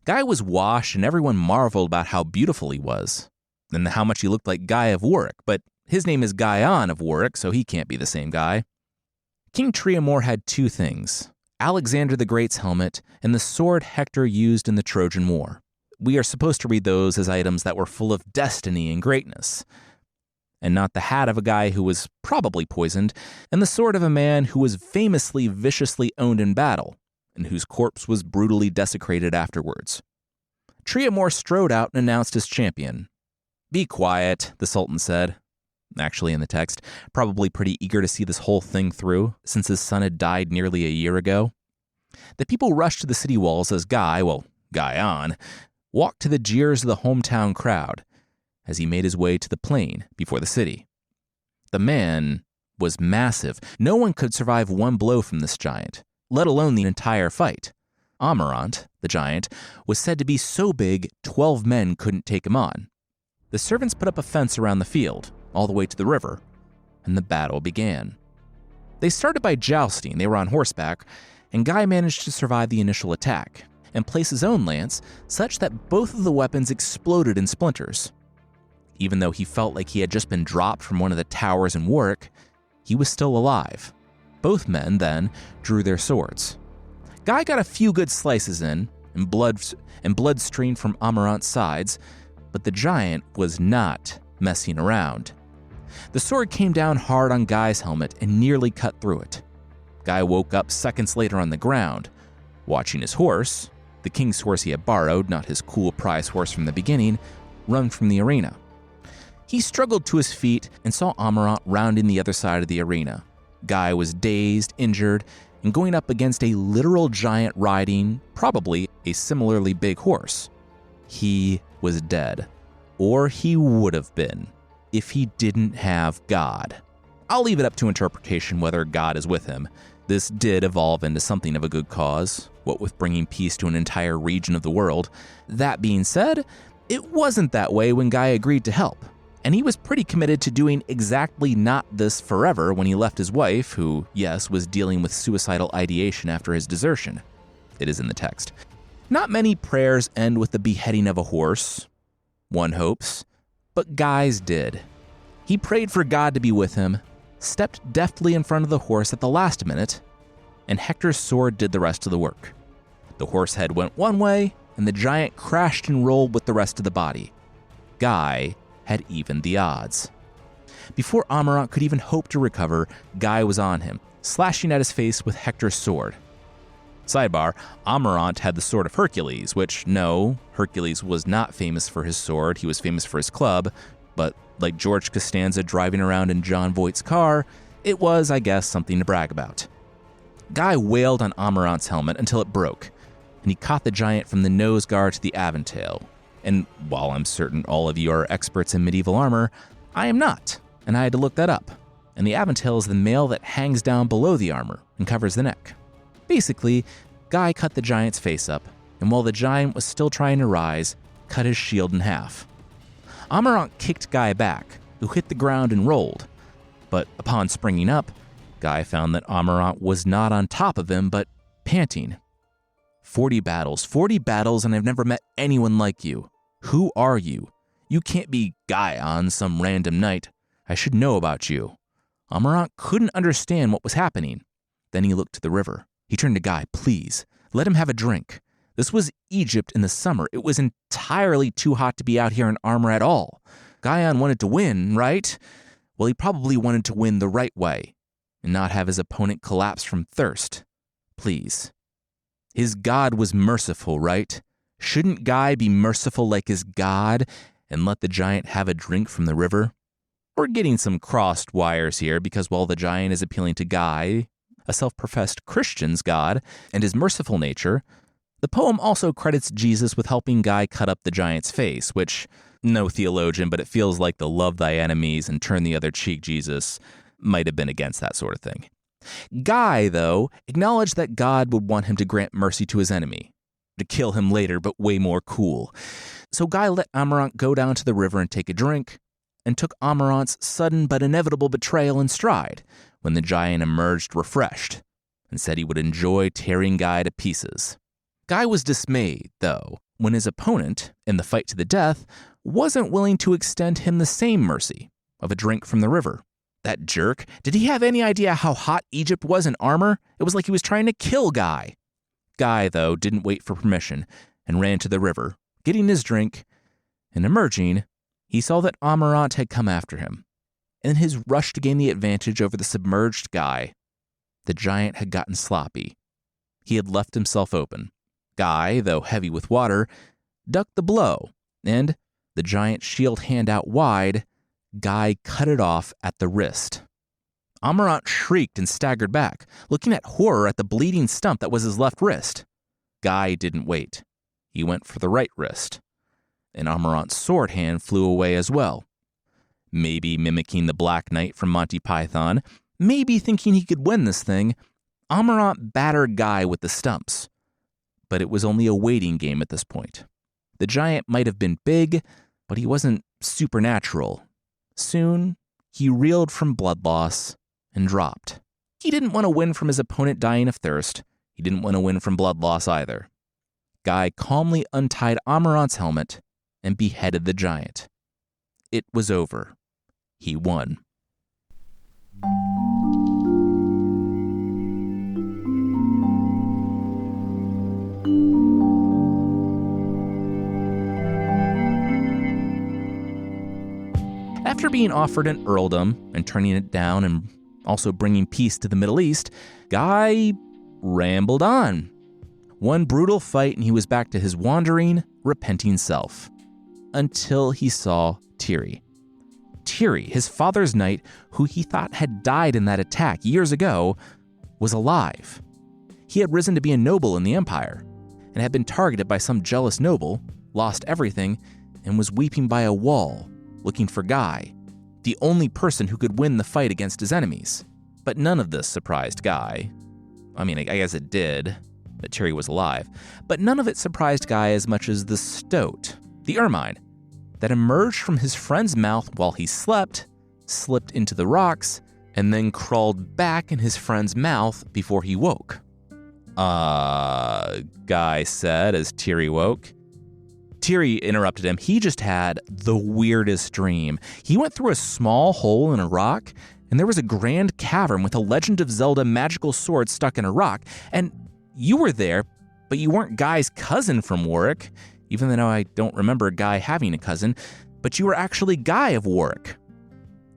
Guy was washed and everyone marveled about how beautiful he was, and how much he looked like Guy of Warwick, but his name is Guyon of Warwick, so he can't be the same guy. King Triamore had two things, Alexander the Great's helmet and the sword Hector used in the Trojan War. We are supposed to read those as items that were full of destiny and greatness, and not the hat of a guy who was probably poisoned, and the sword of a man who was famously viciously owned in battle, and whose corpse was brutally desecrated afterwards. Triamore strode out and announced his champion. "Be quiet," the Sultan said. Actually, in the text, probably pretty eager to see this whole thing through, since his son had died nearly a year ago. The people rushed to the city walls as Guyon, walked to the jeers of the hometown crowd as he made his way to the plain before the city. The man was massive. No one could survive one blow from this giant, let alone the entire fight. Amarant, the giant, was said to be so big 12 men couldn't take him on. The servants put up a fence around the field, all the way to the river, and the battle began. They started by jousting. They were on horseback, and Guy managed to survive the initial attack and place his own lance such that both of the weapons exploded in splinters. Even though he felt like he had just been dropped from one of the towers in Warwick, he was still alive. Both men then drew their swords. Guy got a few good slices in, and blood streamed from Amarant's sides, but the giant was not messing around. The sword came down hard on Guy's helmet and nearly cut through it. Guy woke up seconds later on the ground, watching his horse, the king's horse he had borrowed, not his cool prize horse from the beginning, run from the arena. He struggled to his feet and saw Amarant rounding the other side of the arena. Guy was dazed, injured, and going up against a literal giant riding, probably a similarly big horse. He was dead. Or he would have been, if he didn't have God. I'll leave it up to interpretation whether God is with him. This did evolve into something of a good cause, what with bringing peace to an entire region of the world. That being said, it wasn't that way when Guy agreed to help. And he was pretty committed to doing exactly not this forever when he left his wife, who, yes, was dealing with suicidal ideation after his desertion. It is in the text. Not many prayers end with the beheading of a horse, one hopes, but Guy's did. He prayed for God to be with him, stepped deftly in front of the horse at the last minute, and Hector's sword did the rest of the work. The horse head went one way, and the giant crashed and rolled with the rest of the body. Guy had evened the odds. Before Amarant could even hope to recover, Guy was on him, slashing at his face with Hector's sword. Sidebar, Amarant had the sword of Hercules, which, no, Hercules was not famous for his sword, he was famous for his club, but like George Costanza driving around in John Voight's car, it was, I guess, something to brag about. Guy wailed on Amarant's helmet until it broke, and he caught the giant from the nose guard to the aventail. And while I'm certain all of you are experts in medieval armor, I am not, and I had to look that up. And the aventail is the mail that hangs down below the armor and covers the neck. Basically, Guy cut the giant's face up, and while the giant was still trying to rise, cut his shield in half. Amarant kicked Guy back, who hit the ground and rolled. But upon springing up, Guy found that Amarant was not on top of him, but panting. 40 battles, and I've never met anyone like you. Who are you? You can't be Guy on some random night. I should know about you. Amarant couldn't understand what was happening. Then he looked to the river. He turned to Guy. Please, let him have a drink. This was Egypt in the summer. It was entirely too hot to be out here in armor at all. Guyon wanted to win, right? Well, he probably wanted to win the right way and not have his opponent collapse from thirst. Please. His God was merciful, right? Shouldn't Guy be merciful like his God and let the giant have a drink from the river? We're getting some crossed wires here because while the giant is appealing to Guy, a self-professed Christian's God, and his merciful nature, the poem also credits Jesus with helping Guy cut up the giant's face, which, no theologian, but it feels like the love thy enemies and turn the other cheek Jesus might have been against that sort of thing. Guy, though, acknowledged that God would want him to grant mercy to his enemy, to kill him later, but way more cool. So Guy let Amarant go down to the river and take a drink, and took Amarant's sudden but inevitable betrayal in stride when the giant emerged refreshed, and said he would enjoy tearing Guy to pieces. Guy was dismayed, though, when his opponent, in the fight to the death, wasn't willing to extend him the same mercy of a drink from the river. That jerk, did he have any idea how hot Egypt was in armor? It was like he was trying to kill Guy. Guy, though, didn't wait for permission and ran to the river, getting his drink, and emerging, he saw that Amarant had come after him. In his rush to gain the advantage over the submerged Guy, the giant had gotten sloppy. He had left himself open. Guy, though heavy with water, ducked the blow, and, the giant's shield hand out wide, Guy cut it off at the wrist. Amarant shrieked and staggered back, looking at horror at the bleeding stump that was his left wrist. Guy didn't wait. He went for the right wrist, and Amarant's sword hand flew away as well. Maybe mimicking the Black Knight from Monty Python, maybe thinking he could win this thing, Amarant battered Guy with the stumps. But it was only a waiting game at this point. The giant might have been big, but he wasn't supernatural. Soon, he reeled from blood loss and dropped. He didn't want to win from his opponent dying of thirst. He didn't want to win from blood loss either. Guy calmly untied Amarant's helmet and beheaded the giant. It was over. He won. After being offered an earldom and turning it down and also bringing peace to the Middle East, Guy rambled on. One brutal fight and he was back to his wandering, repenting self. Until he saw Tiri. Tiri, his father's knight, who he thought had died in that attack years ago, was alive. He had risen to be a noble in the Empire and had been targeted by some jealous noble, lost everything, and was weeping by a wall, looking for Guy, the only person who could win the fight against his enemies. But none of this surprised Guy. I mean, I guess it did, that Tiri was alive, but none of it surprised Guy as much as the stoat, the ermine, that emerged from his friend's mouth while he slept, slipped into the rocks, and then crawled back in his friend's mouth before he woke. Guy said as Tiri woke. Tiri interrupted him. He just had the weirdest dream. He went through a small hole in a rock, and there was a grand cavern with a Legend of Zelda magical sword stuck in a rock, and you were there, but you weren't Guy's cousin from Warwick, even though I don't remember Guy having a cousin, but you were actually Guy of Warwick.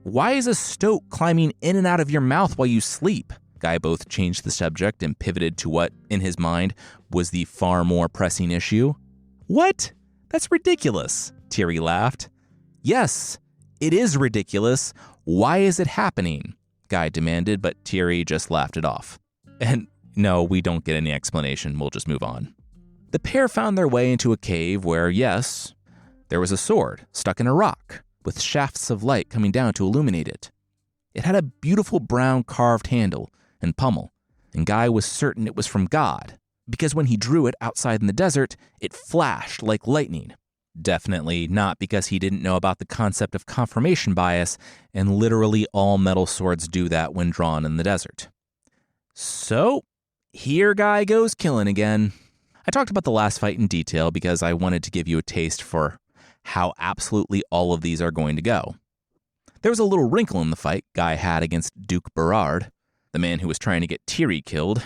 Why is a stoat climbing in and out of your mouth while you sleep? Guy both changed the subject and pivoted to what, in his mind, was the far more pressing issue. What? That's ridiculous, Tiri laughed. Yes, it is ridiculous. Why is it happening? Guy demanded, but Tiri just laughed it off. And no, we don't get any explanation. We'll just move on. The pair found their way into a cave where, yes, there was a sword stuck in a rock with shafts of light coming down to illuminate it. It had a beautiful brown carved handle and pommel, and Guy was certain it was from God, because when he drew it outside in the desert, it flashed like lightning. Definitely not because he didn't know about the concept of confirmation bias, and literally all metal swords do that when drawn in the desert. So, here Guy goes killing again. I talked about the last fight in detail because I wanted to give you a taste for how absolutely all of these are going to go. There was a little wrinkle in the fight Guy had against Duke Berard, the man who was trying to get Tiri killed.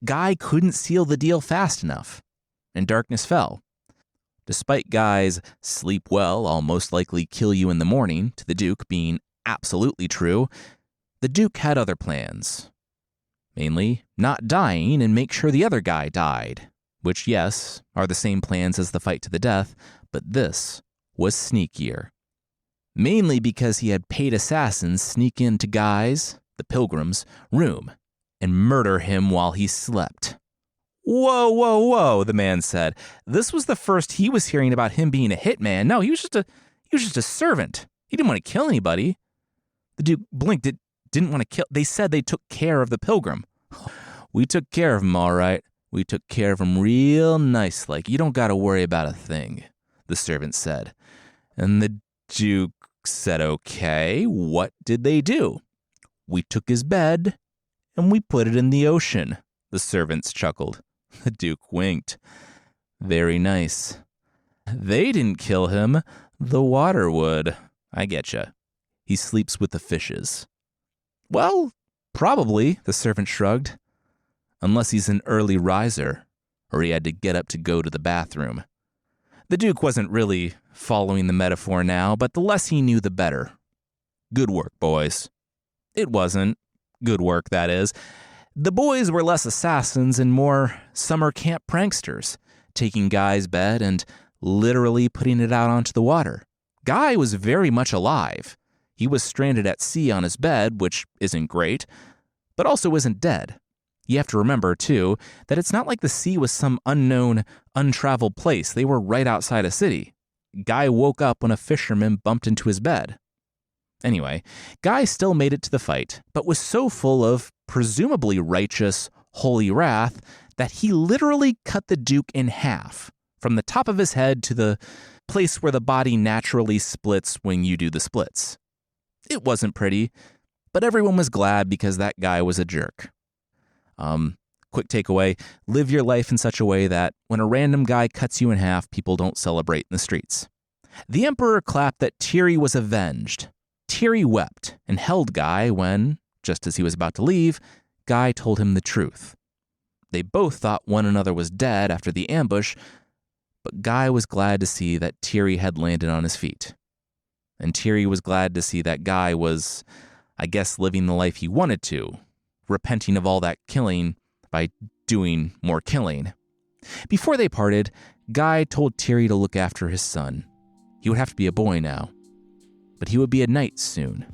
Guy couldn't seal the deal fast enough, and darkness fell. Despite Guy's sleep well, I'll most likely kill you in the morning to the Duke being absolutely true, the Duke had other plans. Mainly, not dying and make sure the other guy died, which, yes, are the same plans as the fight to the death, but this was sneakier. Mainly because he had paid assassins sneak into Guy's, the pilgrim's, room and murder him while he slept. Whoa, whoa, whoa, the man said. This was the first he was hearing about him being a hitman. No, he was just a servant. He didn't want to kill anybody. The Duke blinked. Didn't want to kill. They said they took care of the pilgrim. We took care of him, all right. We took care of him real nice like. You don't got to worry about a thing, the servant said. And the Duke said, okay, what did they do? We took his bed and we put it in the ocean, the servants chuckled. The Duke winked. Very nice. They didn't kill him. The water would. I getcha. He sleeps with the fishes. Well, probably, the servant shrugged. Unless he's an early riser, or he had to get up to go to the bathroom. The Duke wasn't really following the metaphor now, but the less he knew, the better. Good work, boys. It wasn't. Good work, that is. The boys were less assassins and more summer camp pranksters, taking Guy's bed and literally putting it out onto the water. Guy was very much alive. He was stranded at sea on his bed, which isn't great, but also isn't dead. You have to remember, too, that it's not like the sea was some unknown, untraveled place. They were right outside a city. Guy woke up when a fisherman bumped into his bed. Anyway, Guy still made it to the fight, but was so full of presumably righteous, holy wrath that he literally cut the Duke in half, from the top of his head to the place where the body naturally splits when you do the splits. It wasn't pretty, but everyone was glad because that guy was a jerk. Quick takeaway, live your life in such a way that when a random guy cuts you in half, people don't celebrate in the streets. The Emperor clapped that Tiri was avenged. Tiri wept and held Guy when, just as he was about to leave, Guy told him the truth. They both thought one another was dead after the ambush, but Guy was glad to see that Tiri had landed on his feet. and Tiri was glad to see that Guy was, I guess, living the life he wanted to, repenting of all that killing by doing more killing. Before they parted, Guy told Tiri to look after his son. He would have to be a boy now, but he would be a knight soon,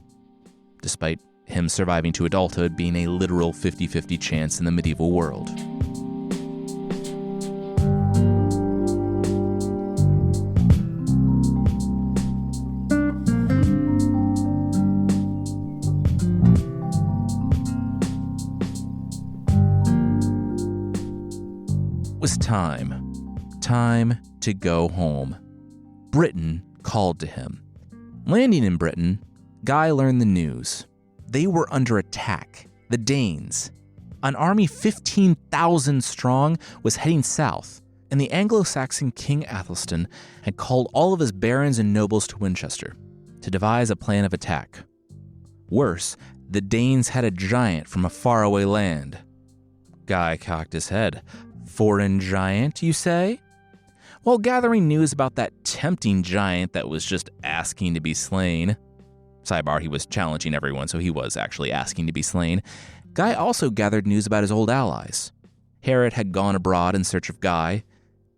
despite him surviving to adulthood being a literal 50-50 chance in the medieval world. It was time to go home. Britain called to him. Landing in Britain, Guy learned the news. They were under attack. The Danes. An army 15,000 strong was heading south, and the Anglo-Saxon King Athelstan had called all of his barons and nobles to Winchester to devise a plan of attack. Worse, the Danes had a giant from a faraway land. Guy cocked his head. Foreign giant, you say? While gathering news about that tempting giant that was just asking to be slain, sidebar, he was challenging everyone, so he was actually asking to be slain, Guy also gathered news about his old allies. Herod had gone abroad in search of Guy,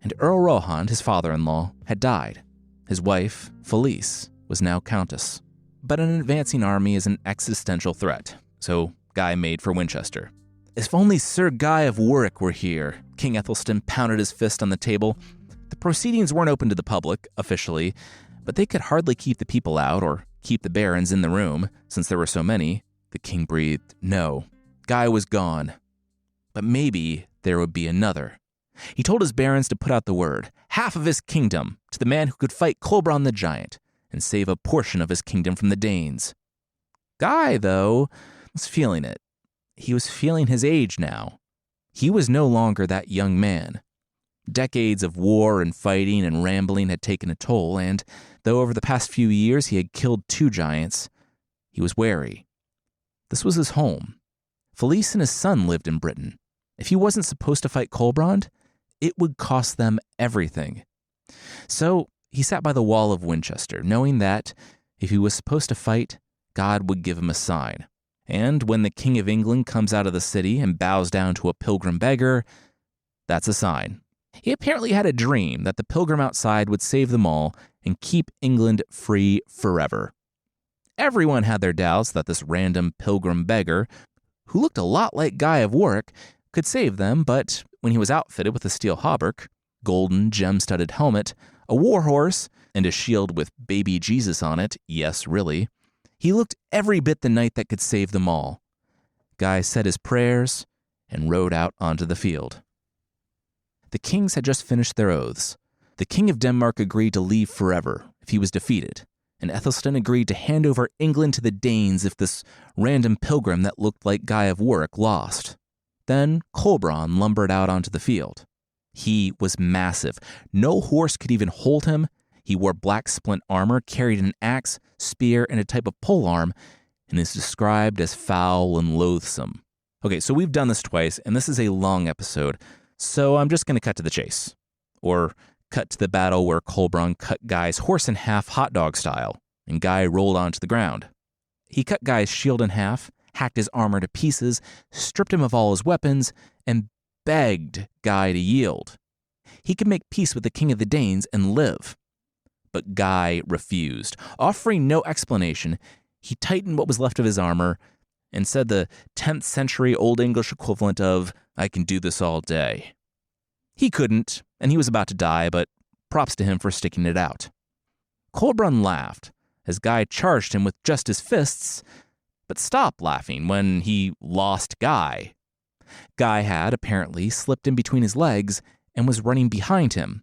and Earl Rohan, his father-in-law, had died. His wife, Felice, was now countess. But an advancing army is an existential threat, so Guy made for Winchester. If only Sir Guy of Warwick were here, King Athelstan pounded his fist on the table. The proceedings weren't open to the public, officially, but they could hardly keep the people out or keep the barons in the room, since there were so many. The king breathed no. Guy was gone. But maybe there would be another. He told his barons to put out the word, half of his kingdom, to the man who could fight Kolbron the giant, and save a portion of his kingdom from the Danes. Guy, though, was feeling it. He was feeling his age now. He was no longer that young man. Decades of war and fighting and rambling had taken a toll, and though over the past few years he had killed 2 giants, he was wary. This was his home. Felice and his son lived in Britain. If he wasn't supposed to fight Kolbrand, it would cost them everything. So he sat by the wall of Winchester, knowing that if he was supposed to fight, God would give him a sign. And when the King of England comes out of the city and bows down to a pilgrim beggar, that's a sign. He apparently had a dream that the pilgrim outside would save them all and keep England free forever. Everyone had their doubts that this random pilgrim beggar, who looked a lot like Guy of Warwick, could save them, but when he was outfitted with a steel hauberk, golden gem-studded helmet, a war horse, and a shield with baby Jesus on it, yes, really, he looked every bit the knight that could save them all. Guy said his prayers and rode out onto the field. The kings had just finished their oaths. The King of Denmark agreed to leave forever if he was defeated, and Athelstan agreed to hand over England to the Danes if this random pilgrim that looked like Guy of Warwick lost. Then Kolbron lumbered out onto the field. He was massive. No horse could even hold him. He wore black splint armor, carried an axe, spear, and a type of polearm, and is described as foul and loathsome. Okay, so we've done this twice, and this is a long episode, so I'm just going to cut to the chase. Or cut to the battle where Kolbron cut Guy's horse in half hot dog style, and Guy rolled onto the ground. He cut Guy's shield in half, hacked his armor to pieces, stripped him of all his weapons, and begged Guy to yield. He could make peace with the King of the Danes and live. But Guy refused. Offering no explanation, he tightened what was left of his armor and said the 10th century Old English equivalent of, "I can do this all day." He couldn't, and he was about to die, but props to him for sticking it out. Kolbrun laughed as Guy charged him with just his fists, but stopped laughing when he lost Guy. Guy had, apparently, slipped in between his legs and was running behind him.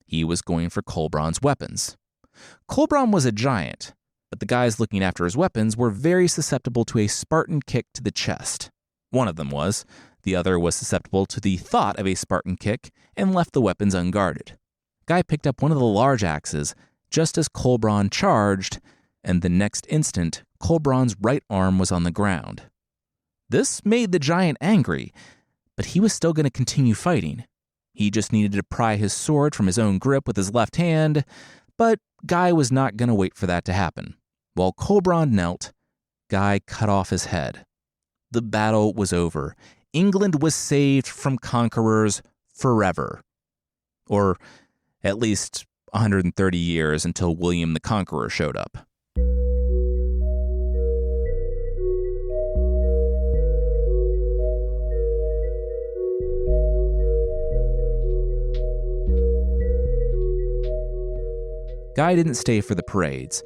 He was going for Kolbrun's weapons. Kolbrun was a giant, but the guys looking after his weapons were very susceptible to a Spartan kick to the chest. One of them was. The other was susceptible to the thought of a Spartan kick and left the weapons unguarded. Guy picked up one of the large axes just as Kolbrun charged, and the next instant, Kolbrun's right arm was on the ground. This made the giant angry, but he was still going to continue fighting. He just needed to pry his sword from his own grip with his left hand, But Guy was not going to wait for that to happen. While Colbrond knelt, Guy cut off his head. The battle was over. England was saved from conquerors forever. Or at least 130 years until William the Conqueror showed up. Guy didn't stay for the parades,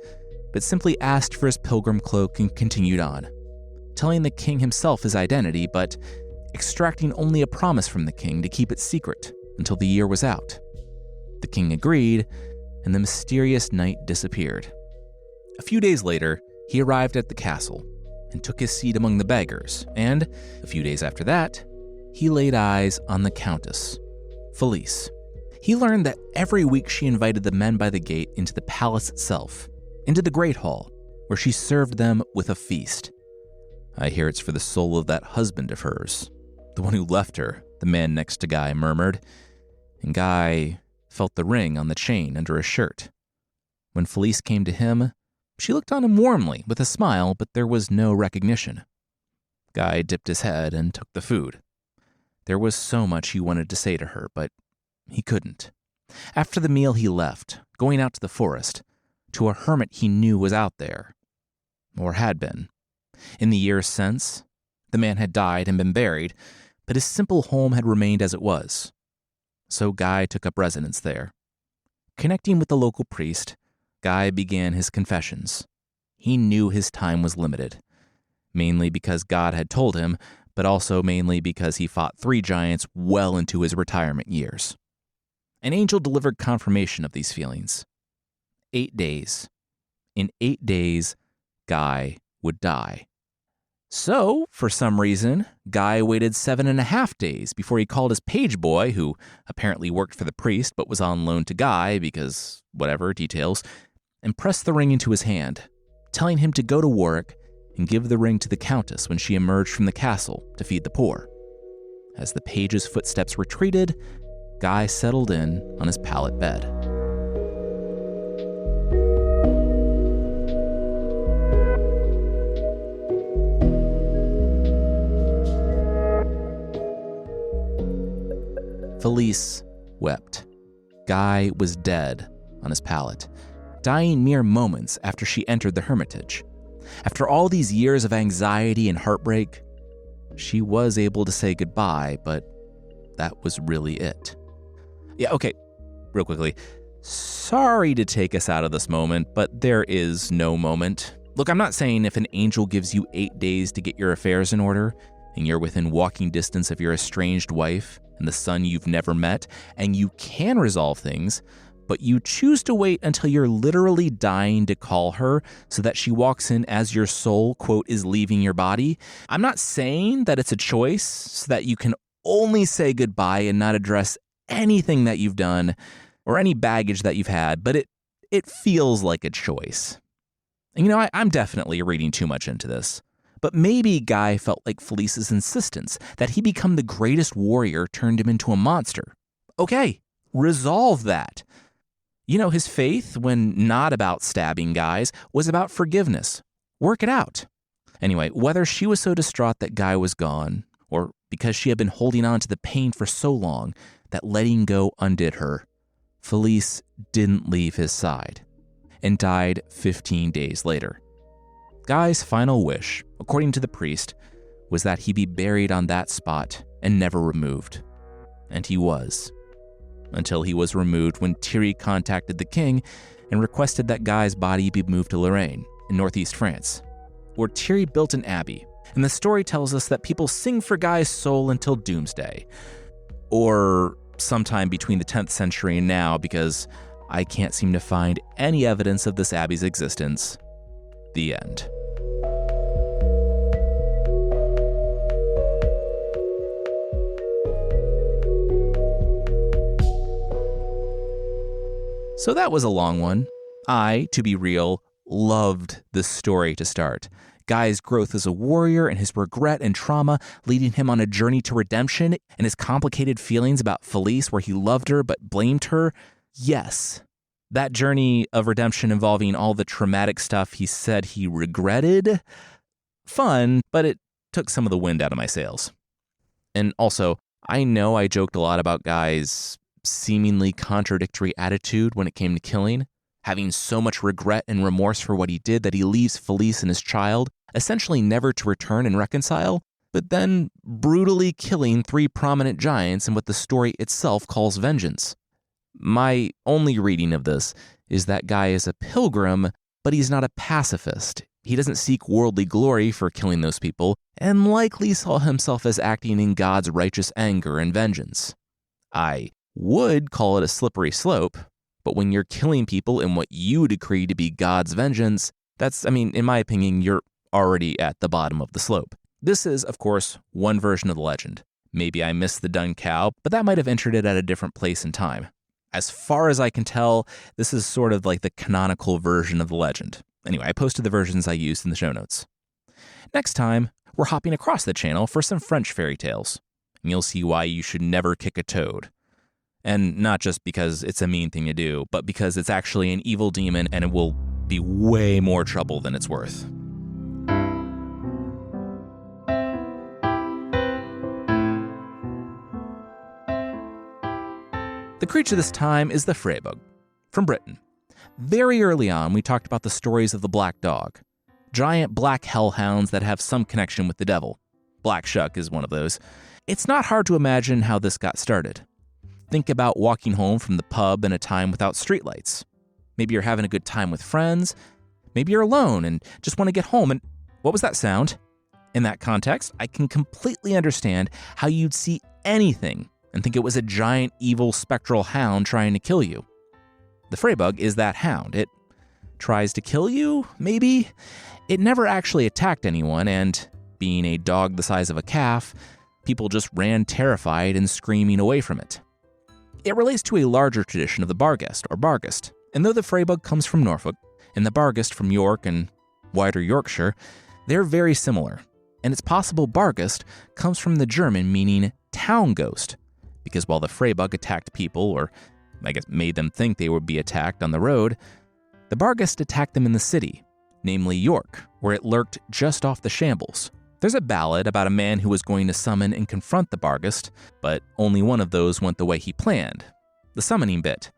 but simply asked for his pilgrim cloak and continued on, telling the king himself his identity, but extracting only a promise from the king to keep it secret until the year was out. The king agreed, and the mysterious knight disappeared. A few days later, he arrived at the castle and took his seat among the beggars, and a few days after that, he laid eyes on the countess, Felice. He learned that every week she invited the men by the gate into the palace itself, into the Great Hall, where she served them with a feast. "I hear it's for the soul of that husband of hers, the one who left her," the man next to Guy murmured, and Guy felt the ring on the chain under his shirt. When Felice came to him, she looked on him warmly with a smile, but there was no recognition. Guy dipped his head and took the food. There was so much he wanted to say to her, but he couldn't. After the meal, he left, going out to the forest, to a hermit he knew was out there, or had been. In the years since, the man had died and been buried, but his simple home had remained as it was. So Guy took up residence there. Connecting with the local priest, Guy began his confessions. He knew his time was limited, mainly because God had told him, but also mainly because he fought 3 giants well into his retirement years. An angel delivered confirmation of these feelings. 8 days. In 8 days, Guy would die. So, for some reason, Guy waited 7.5 days before he called his page boy, who apparently worked for the priest but was on loan to Guy because, whatever, details, and pressed the ring into his hand, telling him to go to Warwick and give the ring to the countess when she emerged from the castle to feed the poor. As the page's footsteps retreated, Guy settled in on his pallet bed. Felice wept. Guy was dead on his pallet, dying mere moments after she entered the hermitage. After all these years of anxiety and heartbreak, she was able to say goodbye, but that was really it. Yeah, okay, real quickly. Sorry to take us out of this moment, but there is no moment. Look, I'm not saying if an angel gives you 8 days to get your affairs in order, and you're within walking distance of your estranged wife and the son you've never met, and you can resolve things, but you choose to wait until you're literally dying to call her so that she walks in as your soul, quote, is leaving your body. I'm not saying that it's a choice so that you can only say goodbye and not address anything that you've done or any baggage that you've had, but it feels like a choice. And I'm definitely reading too much into this, but maybe Guy felt like Felice's insistence that he become the greatest warrior turned him into a monster. Okay, resolve that. His faith, when not about stabbing guys, was about forgiveness. Work it out. Anyway, whether she was so distraught that Guy was gone, or because she had been holding on to the pain for so long that letting go undid her, Felice didn't leave his side and died 15 days later. Guy's final wish, according to the priest, was that he be buried on that spot and never removed. And he was. Until he was removed when Thierry contacted the king and requested that Guy's body be moved to Lorraine, in northeast France, where Thierry built an abbey. And the story tells us that people sing for Guy's soul until doomsday. Or sometime between the 10th century and now, because I can't seem to find any evidence of this abbey's existence. The end. So that was a long one. I, to be real, loved this story to start. Guy's growth as a warrior and his regret and trauma leading him on a journey to redemption, and his complicated feelings about Felice where he loved her but blamed her. Yes, That journey of redemption involving all the traumatic stuff he said he regretted, fun, but it took some of the wind out of my sails. And also, I know I joked a lot about Guy's seemingly contradictory attitude when it came to killing, having so much regret and remorse for what he did that he leaves Felice and his child, essentially never to return and reconcile, but then brutally killing 3 prominent giants in what the story itself calls vengeance. My only reading of this is that Guy is a pilgrim, but he's not a pacifist. He doesn't seek worldly glory for killing those people, and likely saw himself as acting in God's righteous anger and vengeance. I would call it a slippery slope, but when you're killing people in what you decree to be God's vengeance, in my opinion, you're already at the bottom of the slope. This is, of course, one version of the legend. Maybe I missed the dun cow, but that might have entered it at a different place in time. As far as I can tell, this is sort of like the canonical version of the legend. Anyway, I posted the versions I used in the show notes. Next time, we're hopping across the channel for some French fairy tales, and you'll see why you should never kick a toad. And not just because it's a mean thing to do, but because it's actually an evil demon and it will be way more trouble than it's worth. The creature this time is the Freybug, from Britain. Very early on, we talked about the stories of the Black Dog, giant black hellhounds that have some connection with the devil. Black Shuck is one of those. It's not hard to imagine how this got started. Think about walking home from the pub in a time without streetlights. Maybe you're having a good time with friends. Maybe you're alone and just want to get home and what was that sound? In that context, I can completely understand how you'd see anything and think it was a giant evil spectral hound trying to kill you. The Freybug is that hound. It tries to kill you, maybe? It never actually attacked anyone, and being a dog the size of a calf, people just ran terrified and screaming away from it. It relates to a larger tradition of the Barguest, or Barguest, and though the Freybug comes from Norfolk, and the Barguest from York and wider Yorkshire, they're very similar, and it's possible Barguest comes from the German meaning town ghost, because while the Freybug attacked people, or I guess made them think they would be attacked on the road, the Barguest attacked them in the city, namely York, where it lurked just off the shambles. There's a ballad about a man who was going to summon and confront the Barguest, but only one of those went the way he planned, the summoning bit,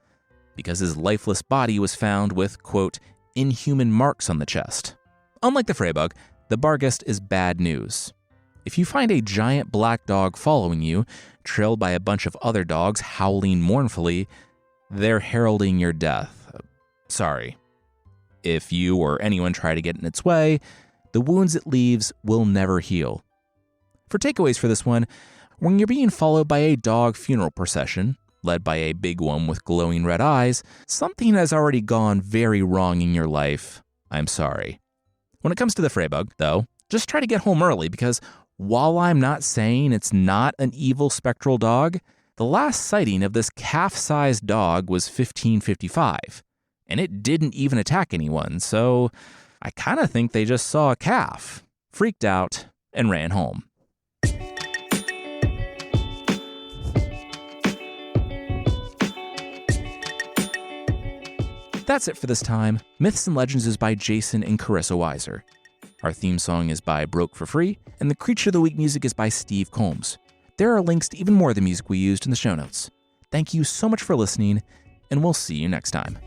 because his lifeless body was found with, quote, inhuman marks on the chest. Unlike the Freybug, the Barguest is bad news. If you find a giant black dog following you, trailed by a bunch of other dogs howling mournfully, they're heralding your death. Sorry. If you or anyone try to get in its way, the wounds it leaves will never heal. For takeaways for this one, when you're being followed by a dog funeral procession, led by a big one with glowing red eyes, something has already gone very wrong in your life. I'm sorry. When it comes to the Freybug, though, just try to get home early because while I'm not saying it's not an evil spectral dog, the last sighting of this calf-sized dog was 1555, and it didn't even attack anyone, so I kind of think they just saw a calf, freaked out, and ran home. That's it for this time. Myths and Legends is by Jason and Carissa Weiser. Our theme song is by Broke for Free, and the Creature of the Week music is by Steve Combs. There are links to even more of the music we used in the show notes. Thank you so much for listening, and we'll see you next time.